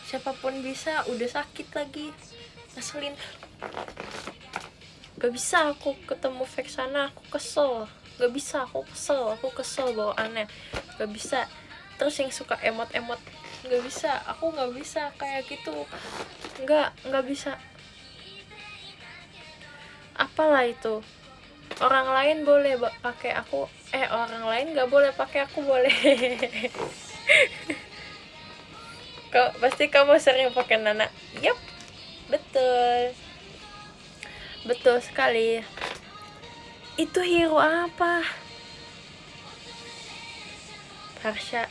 siapapun bisa. Udah sakit lagi, ngeselin. Gak bisa aku ketemu Vexana, aku kesel. Gak bisa, aku kesel bawaannya. Gak bisa. Terus yang suka emot-emot, gak bisa, aku gak bisa kayak gitu. Gak bisa. Apalah itu, orang lain boleh pakai aku, orang lain gak boleh pakai aku, boleh. Pasti kamu sering pakai Nana. Yap, betul sekali. Itu hero apa? Harsha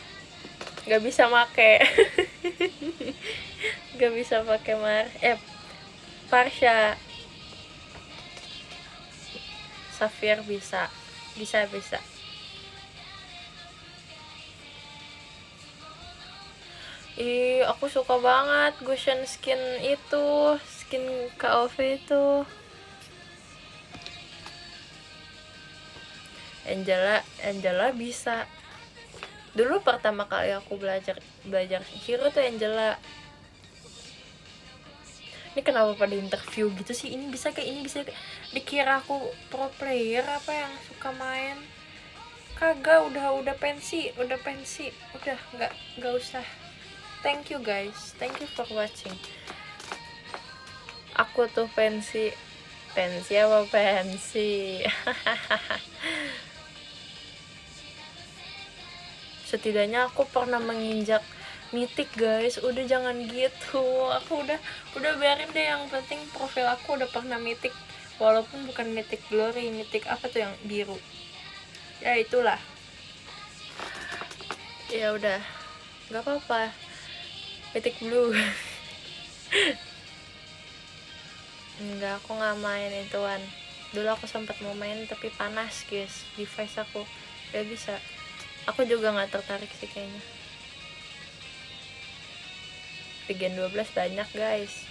gak bisa make. Gak bisa pakai Parsha. Safir bisa. Aku suka banget Gushen skin itu, skin KOV itu. Angela bisa. Dulu pertama kali aku belajar hero tuh Angela. Ini kenapa pada interview gitu sih? Ini bisa dikira aku pro player apa yang suka main. Kagak, udah pensi. Udah nggak usah. Thank you guys, thank you for watching. Aku tuh pensi apa pensi? Setidaknya aku pernah menginjak mitik guys. Udah jangan gitu. Aku udah biarin deh, yang penting profil aku udah pernah mitik, walaupun bukan mitik glory, mitik apa tuh yang biru. Ya itulah. Ya udah, nggak apa-apa. Mitik blue. Enggak, aku nggak main ituan. Dulu aku sempat mau main tapi panas guys, device aku gak bisa. Aku juga nggak tertarik sih kayaknya. Di Gen 12 banyak guys.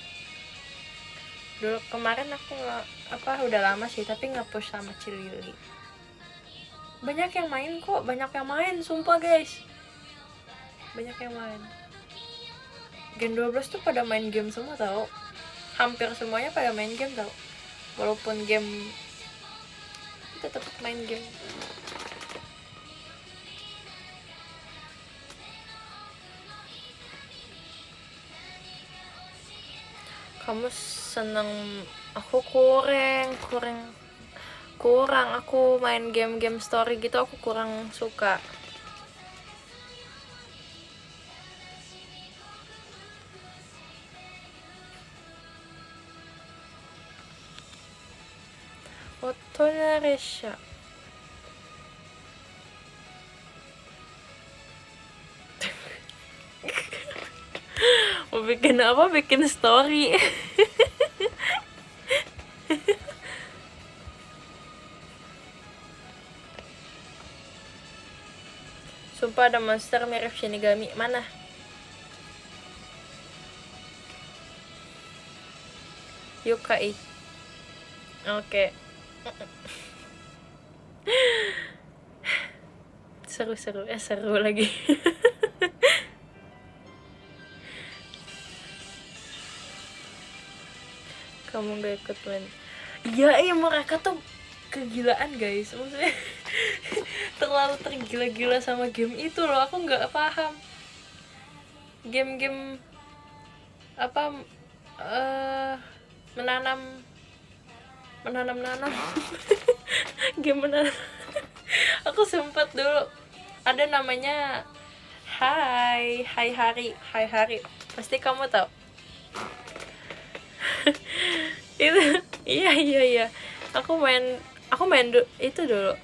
Dulu kemarin aku udah lama sih tapi nge-push sama Cilili. Banyak yang main sumpah guys. Banyak yang main. Gen 12 tuh pada main game semua tau. Hampir semuanya pada main game tau. Walaupun game tetap main game. Kamu seneng, aku kurang aku main game story gitu, aku kurang suka. Otonaresha. Mau bikin apa? Bikin story. Sumpah ada monster mirip Shinigami. Mana? Yukai. Oke. Seru lagi. Kamu gak ikut main? Iya, mereka tuh kegilaan guys, maksudnya terlalu tergila-gila sama game itu loh. Aku nggak paham game apa menanam game menanam. Aku sempat dulu ada namanya Hai Hari, pasti kamu tahu. Itu iya aku main itu dulu,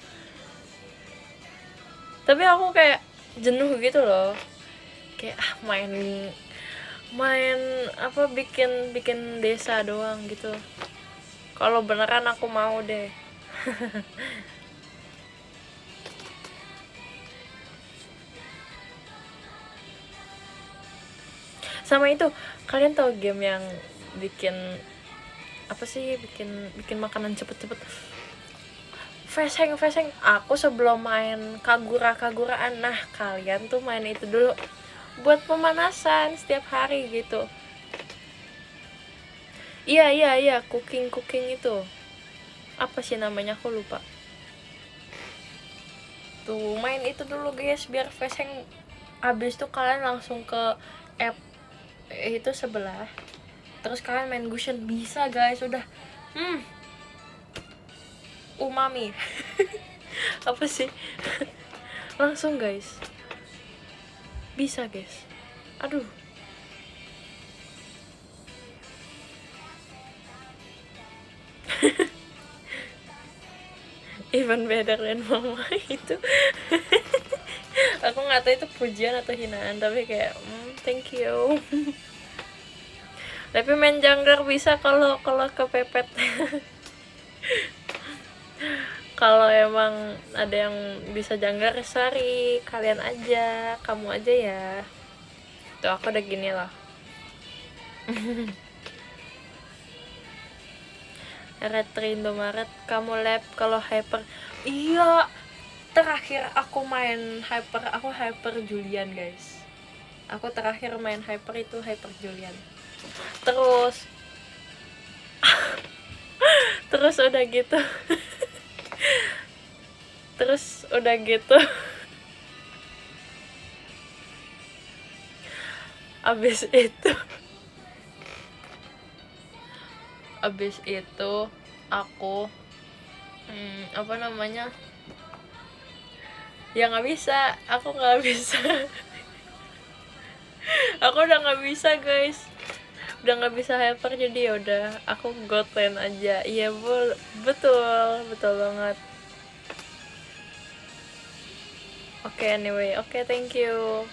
tapi aku kayak jenuh gitu loh, kayak main apa bikin desa doang gitu. Kalau beneran aku mau deh. Sama itu, kalian tahu game yang bikin apa sih, bikin makanan cepet-cepet, Feseng aku sebelum main kaguraan, nah kalian tuh main itu dulu buat pemanasan setiap hari gitu. Iya, cooking itu apa sih namanya, aku lupa. Tuh main itu dulu guys, biar feseng. Abis itu kalian langsung ke app itu sebelah, terus kalian main Gushen, bisa guys. Udah umami. Apa sih? Langsung guys, bisa guys. Aduh, even better than mama itu. Aku nggak tahu itu pujian atau hinaan, tapi kayak thank you. Tapi main janggar bisa kalau kepepet. Kalau emang ada yang bisa janggar, Sari, kalian aja, kamu aja ya. Tuh aku udah gini lah. Indomaret, kamu lab kalau hyper. Iya, terakhir aku main hyper, aku hyper Julian guys. Aku terakhir main hyper itu hyper Julian. Terus udah gitu. Terus udah gitu. Abis itu aku apa namanya, ya nggak bisa, aku nggak bisa. Aku udah nggak bisa guys, udah nggak bisa hyper, jadi ya udah aku god lane aja. Iya betul banget. Oke, anyway, oke, thank you.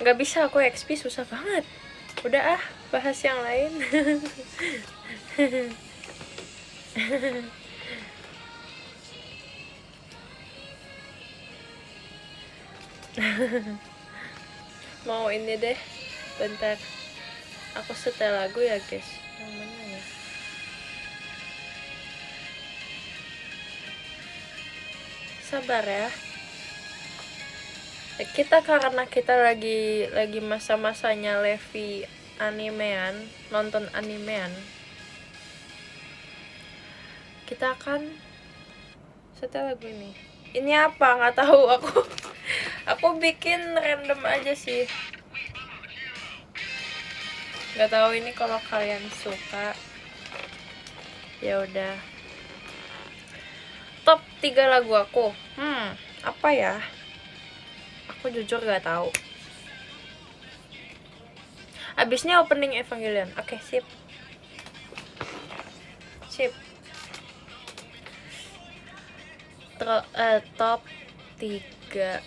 Nggak bisa aku XP, susah banget. Udah bahas yang lain. Mau ini deh, bentar, aku setel lagu ya guys. Yang mana ya? Sabar ya. Kita karena kita lagi masa-masanya Levi animean, nonton animean, kita akan setel lagu ini. Ini apa? Nggak tahu aku. Aku bikin random aja sih. Nggak tahu ini kalau kalian suka. Ya udah. Top 3 lagu aku. Apa ya? Aku jujur nggak tahu. Abisnya opening Evangelion. Oke, sip. Top 3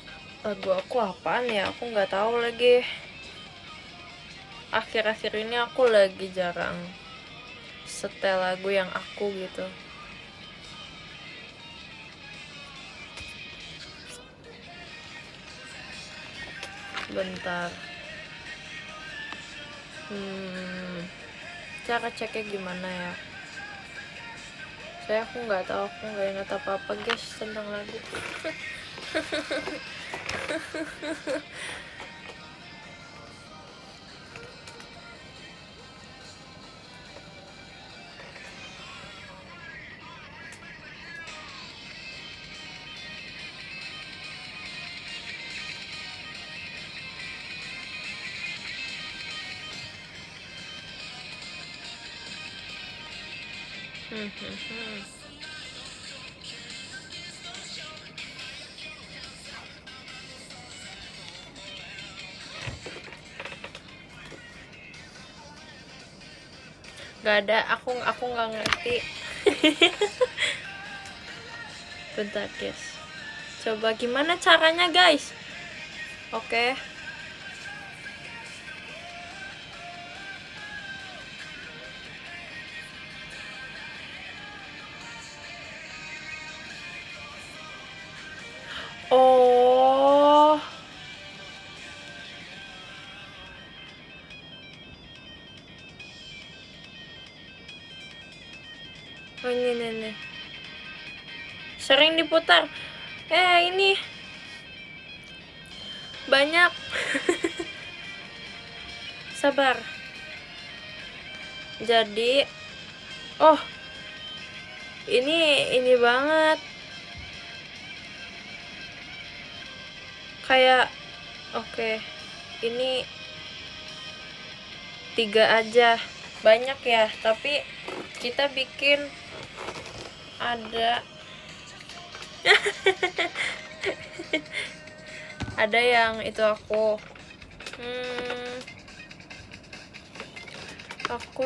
lagu aku apaan ya? Aku nggak tahu lagi. Akhir-akhir ini aku lagi jarang setel lagu yang aku gitu. Bentar. Cara ceknya gimana ya? Aku nggak tahu, aku nggak ingat apa-apa guys tentang lagu. Gak ada, aku nggak ngerti. Bentar guys, coba gimana caranya guys. Oke. Oh, ini sering diputar. Ini banyak. Sabar. Jadi ini banget, kayak oke, ini 3 aja, banyak ya, tapi kita bikin ada ada yang itu aku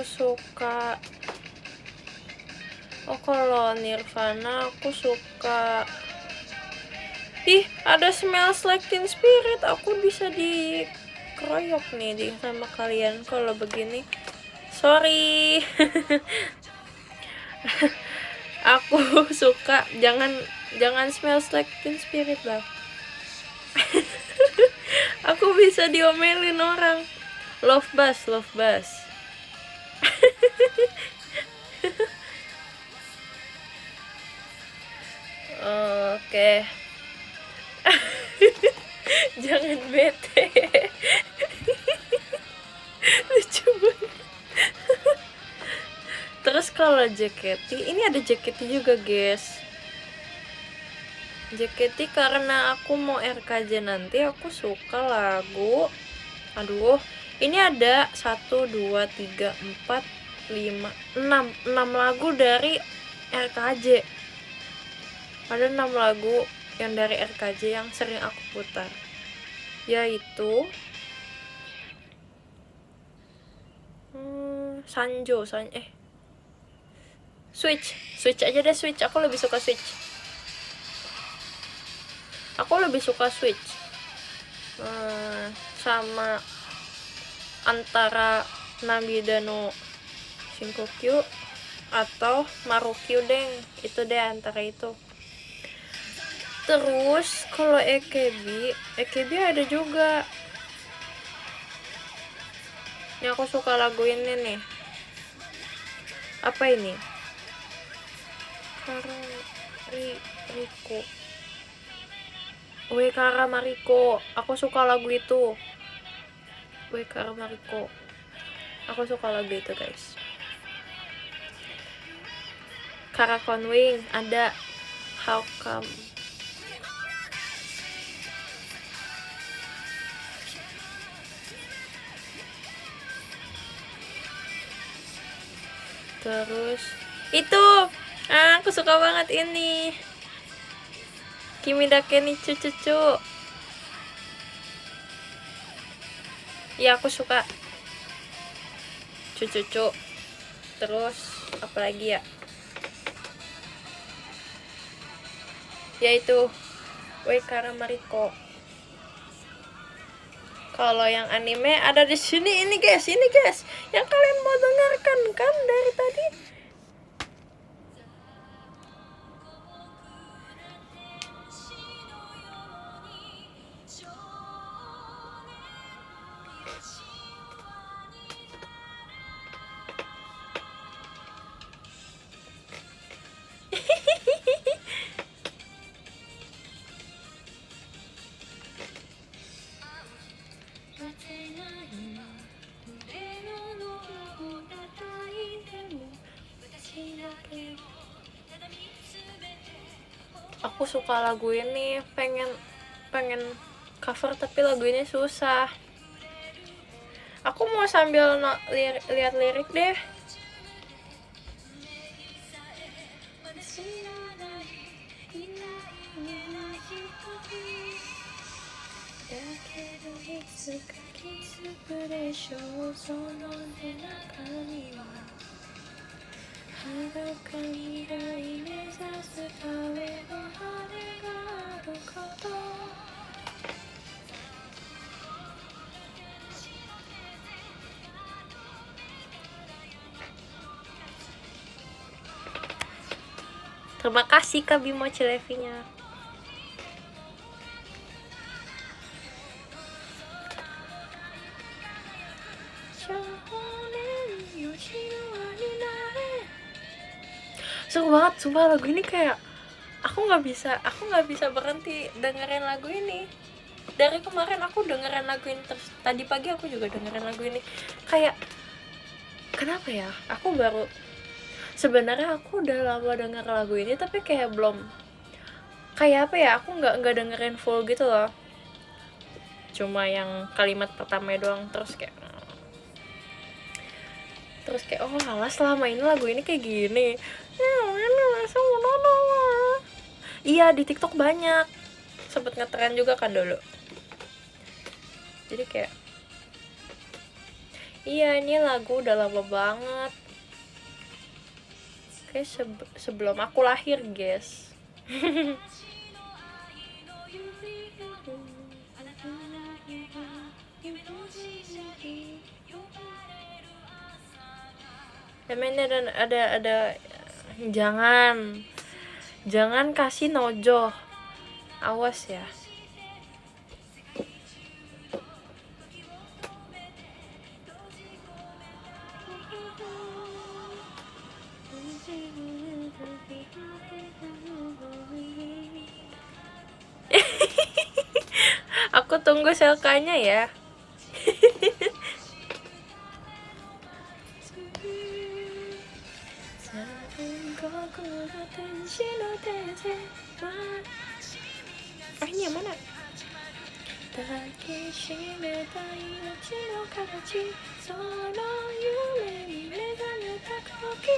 suka. Kalau Nirvana aku suka. Ada Smells Like Teen Spirit. Aku bisa dikeroyok nih sama kalian kalau begini. Sorry. Aku suka. Jangan Smells Like Teen Spirit lah. Aku bisa diomelin orang. Love Buzz. Oke. Jangan bete. Lucu banget. Terus kalau JKT, ini ada JKT juga guys. JKT karena aku mau RKJ nanti, aku suka lagu. Ini ada 1, 2, 3, 4, 5, 6 lagu dari RKJ. Ada 6 lagu yang dari RKJ yang sering aku putar, yaitu Switch aja deh. Switch, aku lebih suka Switch. Sama antara Namida no Shinkokyu atau Marukyu deng, itu deh, antara itu. Terus kalau EKB ada juga. Ini aku suka lagu ini nih. Apa ini? Uekara Mariko. Aku suka lagu itu. Uekara Mariko. Aku suka lagu itu guys. Karakon Wing ada. How Come. Terus itu aku suka banget ini, Kimi Dake ni Cucu. Ya, aku suka Cucu. Terus apa lagi ya? Yaitu Uekara Mariko. Kalau yang anime ada di sini, ini guys, yang kalian mau dengarkan kan dari tadi. Aku suka lagu ini, pengen cover tapi lagu ini susah. Aku mau sambil lihat lirik deh. Terima kasih Kak Bimo Cilevinya. seru banget sumpah. Lagu ini kayak aku nggak bisa berhenti dengerin lagu ini. Dari kemarin aku dengerin lagu ini terus, tadi pagi aku juga dengerin lagu ini. Kayak kenapa ya, aku baru, sebenarnya aku udah lama denger lagu ini tapi kayak belum, kayak apa ya, aku nggak dengerin full gitu loh, cuma yang kalimat pertama doang. Terus kayak oh alah, selama ini lagu ini kayak gini. Iya, di TikTok banyak, sempet ngetren juga kan dulu. Jadi kayak iya, ini lagu udah lama banget, kayak sebelum aku lahir, guys. Temennya ada jangan kasih nojo, awas ya. Aku tunggu selkanya ya. Ini yang mana?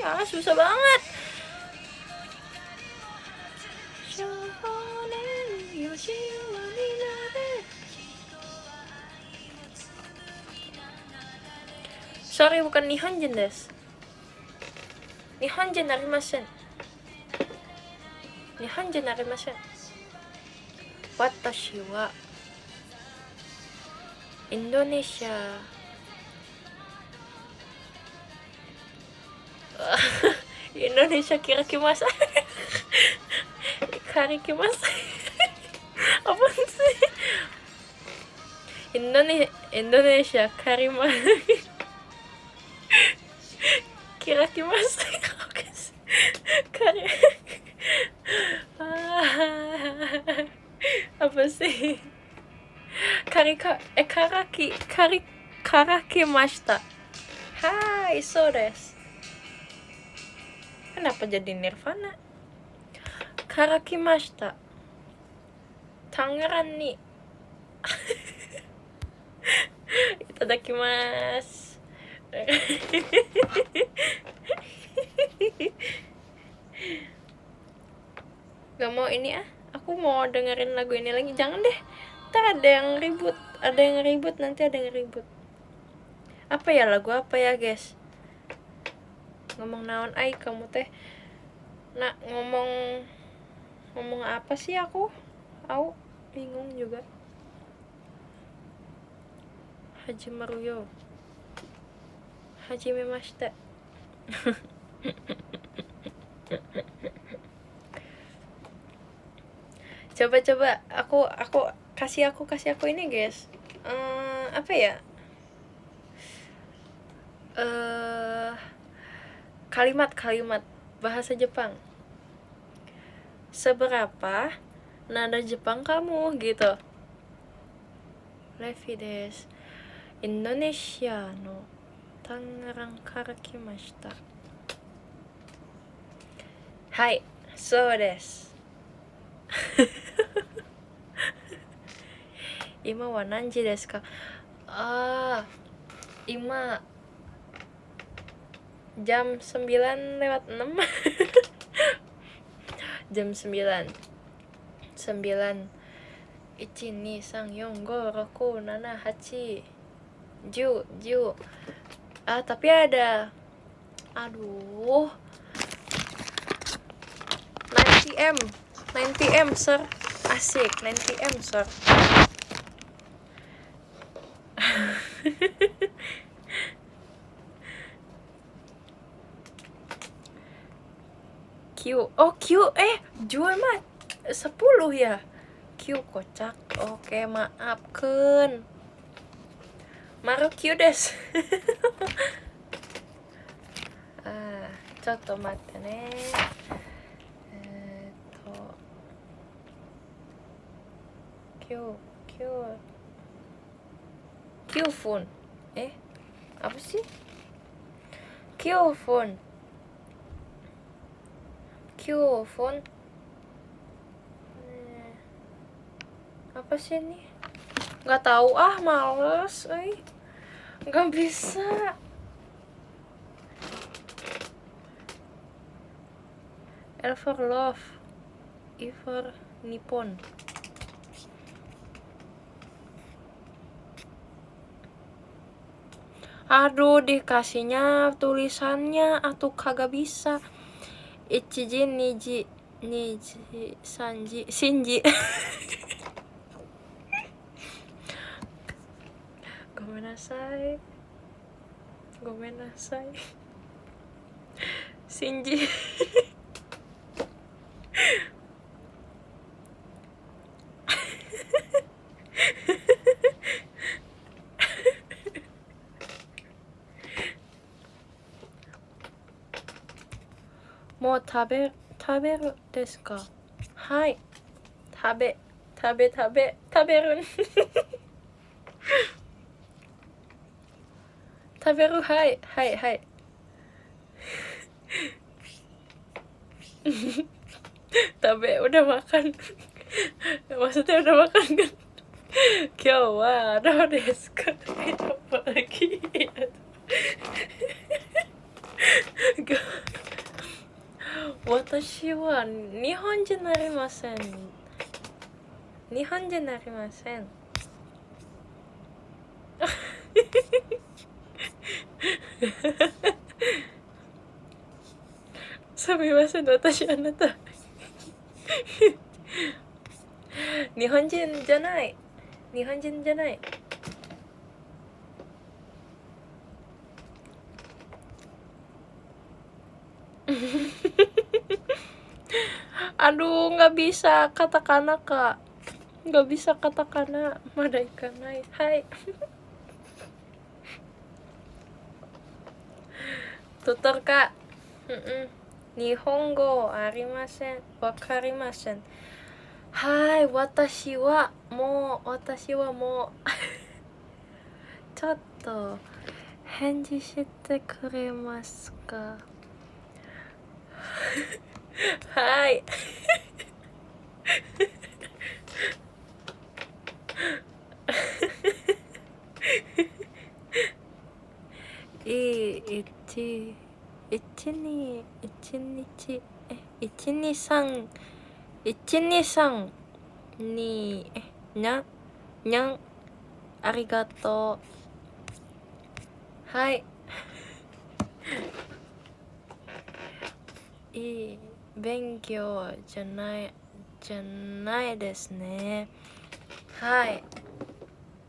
Ah, susah banget. Sorry, bukan Nihonjin desu. Nihonjin arimasen. Nihonjin arimasen. Watashi wa Indonesia. Indonesia kira-kimas. Karikimas. Apa sih? Indonesia karimas. Kira-kimas. Apa sih? Karakimashita. Hai, so desu. Kenapa jadi Nirvana? Karakimashita. Tangerang ni. Itadakimasu. Gak mau ini ah. Aku mau dengerin lagu ini lagi. Jangan deh. Ntar ada yang ribut. Nanti ada yang ribut. Apa ya, lagu apa ya, guys? Ngomong naon ai kamu teh? Nah, ngomong apa sih aku? Bingung juga. Haji Maruyo. Haji Memashita. Coba aku kasih ini, guys. Apa ya? Kalimat bahasa Jepang. Seberapa nada Jepang kamu gitu. Levi desu. Indonesia no Tangerang kara kimashita. Hai, so desu. Ima wa nanji desu ka? Ima jam 9:06. Jam 9. 1, 2, 3, 4, 5, 6, 7, 10. Tapi ada 90M sir. Asik, 90M sir. Q. Jual mah 10 ya. Q kocak. Oke, maafkan. Maru Q des. ちょっと待ってね。Qphone. Apa sih? Qphone. Apa sih ini? Nggak tahu males, nggak bisa. L for love, I for Nippon. Aduh, dikasihnya tulisannya atau kagak bisa. Ichiji, niji, sanji, shinji. Gomenasai. Shinji. Mau taberu desu ka? Hai. Taberu. Taberu, hai. Tabe, udah makan. Maksudnya udah makan kan? Kyou wa do desu ka? Apa lagi? Watashi wa Nihon ji narimasen. Sumimasen, watashi anata. Nihonjin janai. Aduh, nggak bisa katakana, Kak. Nggak bisa katakana. Madaikanai. Hai. Tutor, Kak. Nihongo arimasen. Wakarimasen. Hai, watashi wa mo. Chotto henji shite kuremasu ka? Hai. Ichini-san ni nyan arigato. Hai. Benkyou janai desu ne. Hai.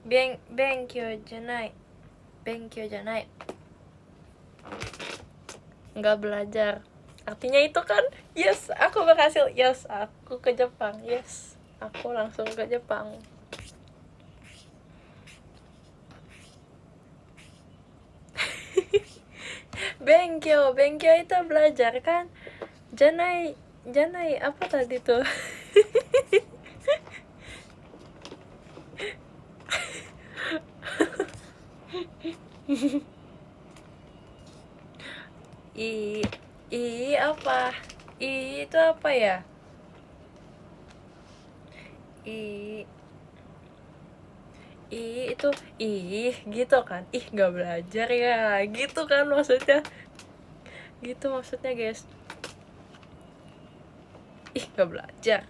Benkyou janai. Nggak belajar. Artinya itu kan, yes, aku berhasil. Yes, aku ke Jepang. Yes, aku langsung ke Jepang. Benkyou itu belajar kan. Janai apa tadi tuh? Apa? Itu apa ya? Itu gitu kan. Nggak belajar ya. Gitu kan maksudnya. Guys. Nggak belajar.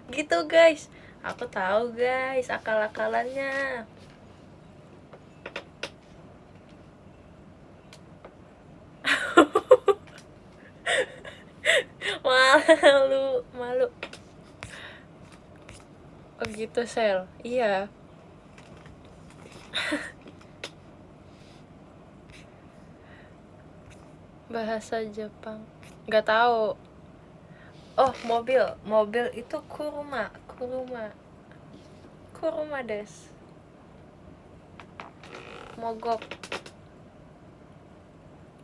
Gitu guys. Aku tahu guys akal-akalannya. Malu. Oh gitu, Sel. Iya. Bahasa Jepang. Nggak tahu. Oh, mobil itu kuruma desu. Mogok.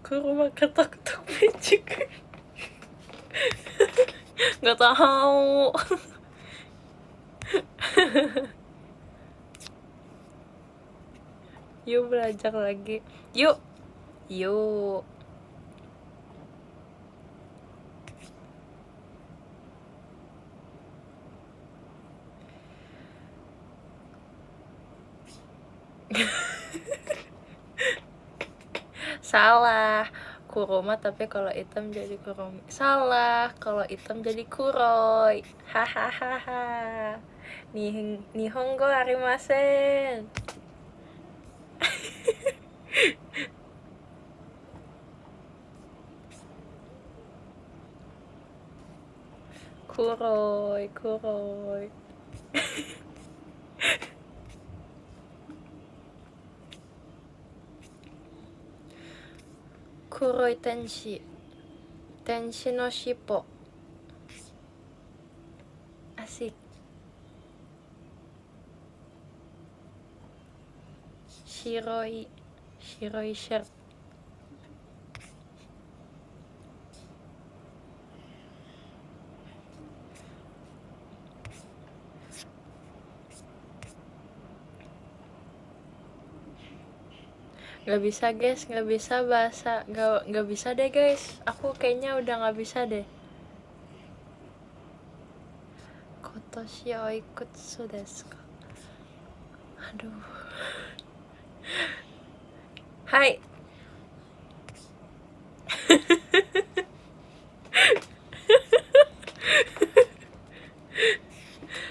Kuruma ketok-ketok magic. Nggak tahu. Yuk belajar lagi. Yuk. Yuk. Salah. Kuruma tapi kalau hitam jadi kuromi. Salah. Kalau hitam jadi kuroi. Hahaha. Nihongo arimasen. Kuroi. Kuroi tenshi. Tenshi no shippo. Asik. Shiroi shirt. Gak bisa guys, gak bisa bahasa, gak bisa deh guys. Aku kayaknya udah gak bisa deh. Kotoshi oikutsu desu ka? Aduh. Hai.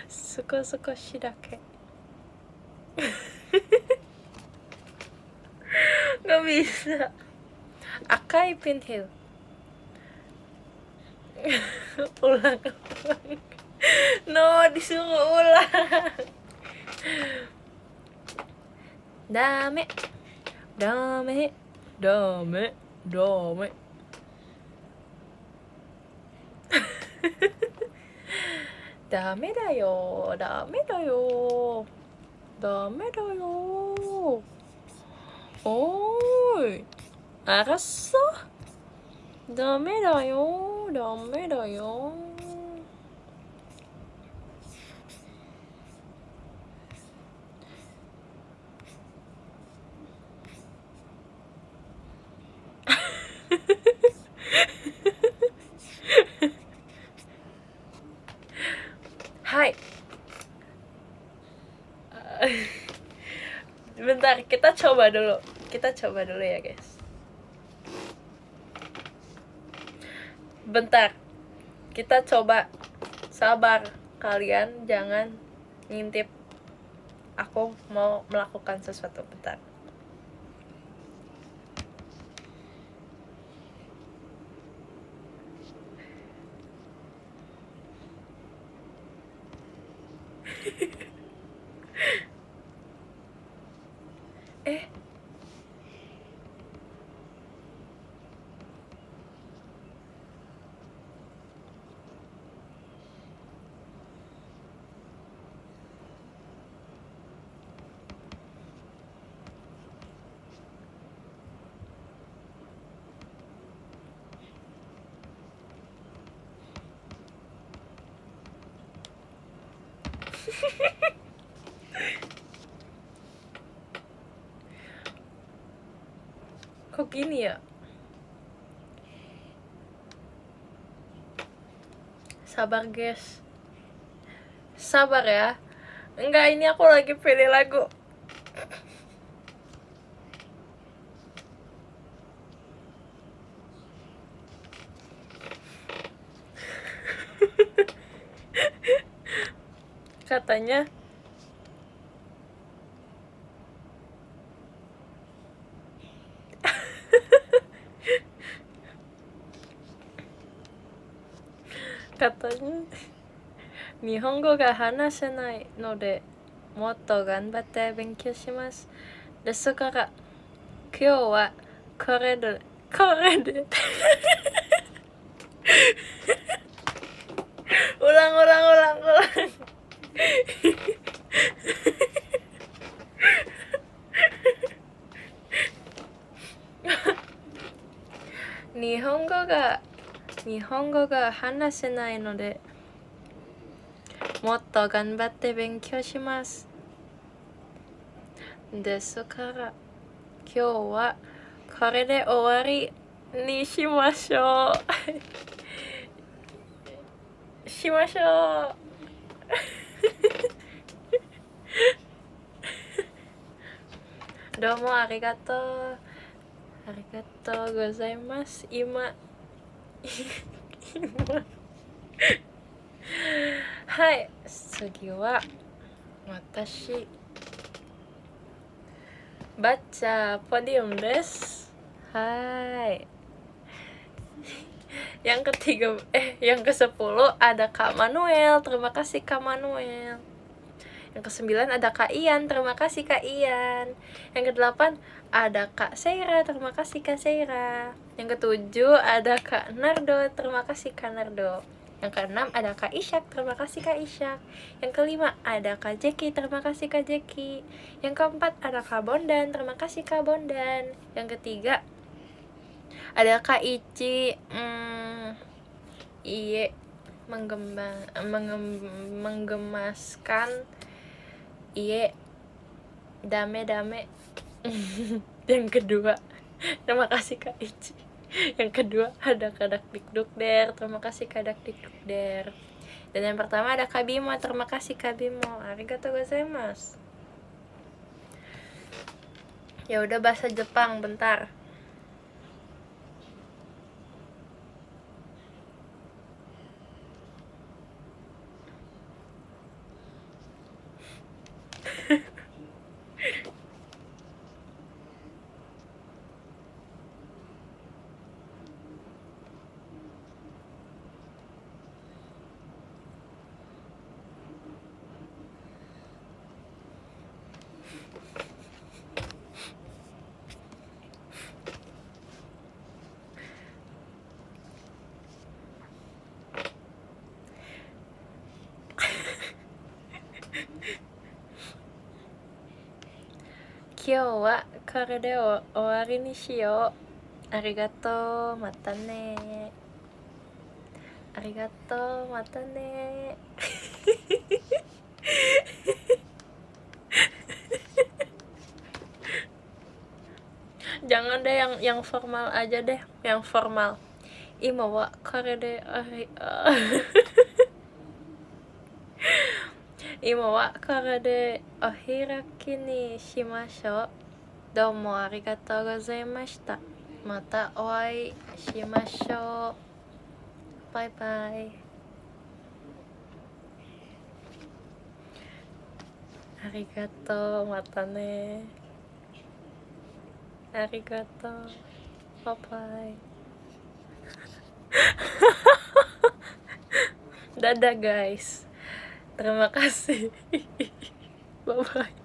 Suko-sukoshi dake. Gak bisa. Akai pinhil. Ulang. No, disuruh ulang. Dame. Dame da yo. 오이, 알았어? 다메다요. Hai. Bentar, kita coba dulu ya guys. Bentar, kita coba. Sabar, kalian jangan ngintip. Aku mau melakukan sesuatu. Bentar. Kok gini ya? Sabar guys. Sabar ya. Enggak, ini aku lagi pilih lagu. Katanya Nihongo ga hanashenai node motto ganbatte benkyou shimasu. Desu kara kyou wa kore de ulang. 日本語が話せないのでもっと頑張って勉強します。ですから今日はこれで終わりにしましょうしましょうどうもありがとうございます。今はい、次は私baca podium des. Hai. Yang ke-10 ada Kak Manuel. Terima kasih Kak Manuel. Yang ke-9 ada Kak Ian. Terima kasih Kak Ian. Yang ke-8 ada Kak Seira. Terima kasih Kak Seira. Yang ke-7 ada Kak Nardo. Terima kasih Kak Nardo. Yang ke-6 ada Kak Isyak, terima kasih Kak Isyak. Yang ke-5 ada Kak Jeki, terima kasih Kak Jeki. Yang ke-4 ada Kak Bondan, terima kasih Kak Bondan. Yang ke-3 ada Kak Ici. Iye menggemaskan. Iye dame. Yang kedua terima kasih Kak Ici. Yang kedua ada Kak Dakdikdukder, terima kasih Kak Dakdikdukder. Dan yang pertama ada Kak Bimo, terima kasih Kak Bimo. Arigatou gozaimasu. Ya udah bahasa Jepang bentar. Kyou wa kore de owari ni shiyou. Arigatou, mata ne. Arigatou, mata ne. Jangan deh yang formal aja deh, yang formal. Ima wa kore de今はこれでお開きにしましょう。どうもありがとうございました。またお会いしましょう。バイバイ。ありがとう。またね。ありがとう。バイバイ。Dadah guys. Terima kasih. Bye bye.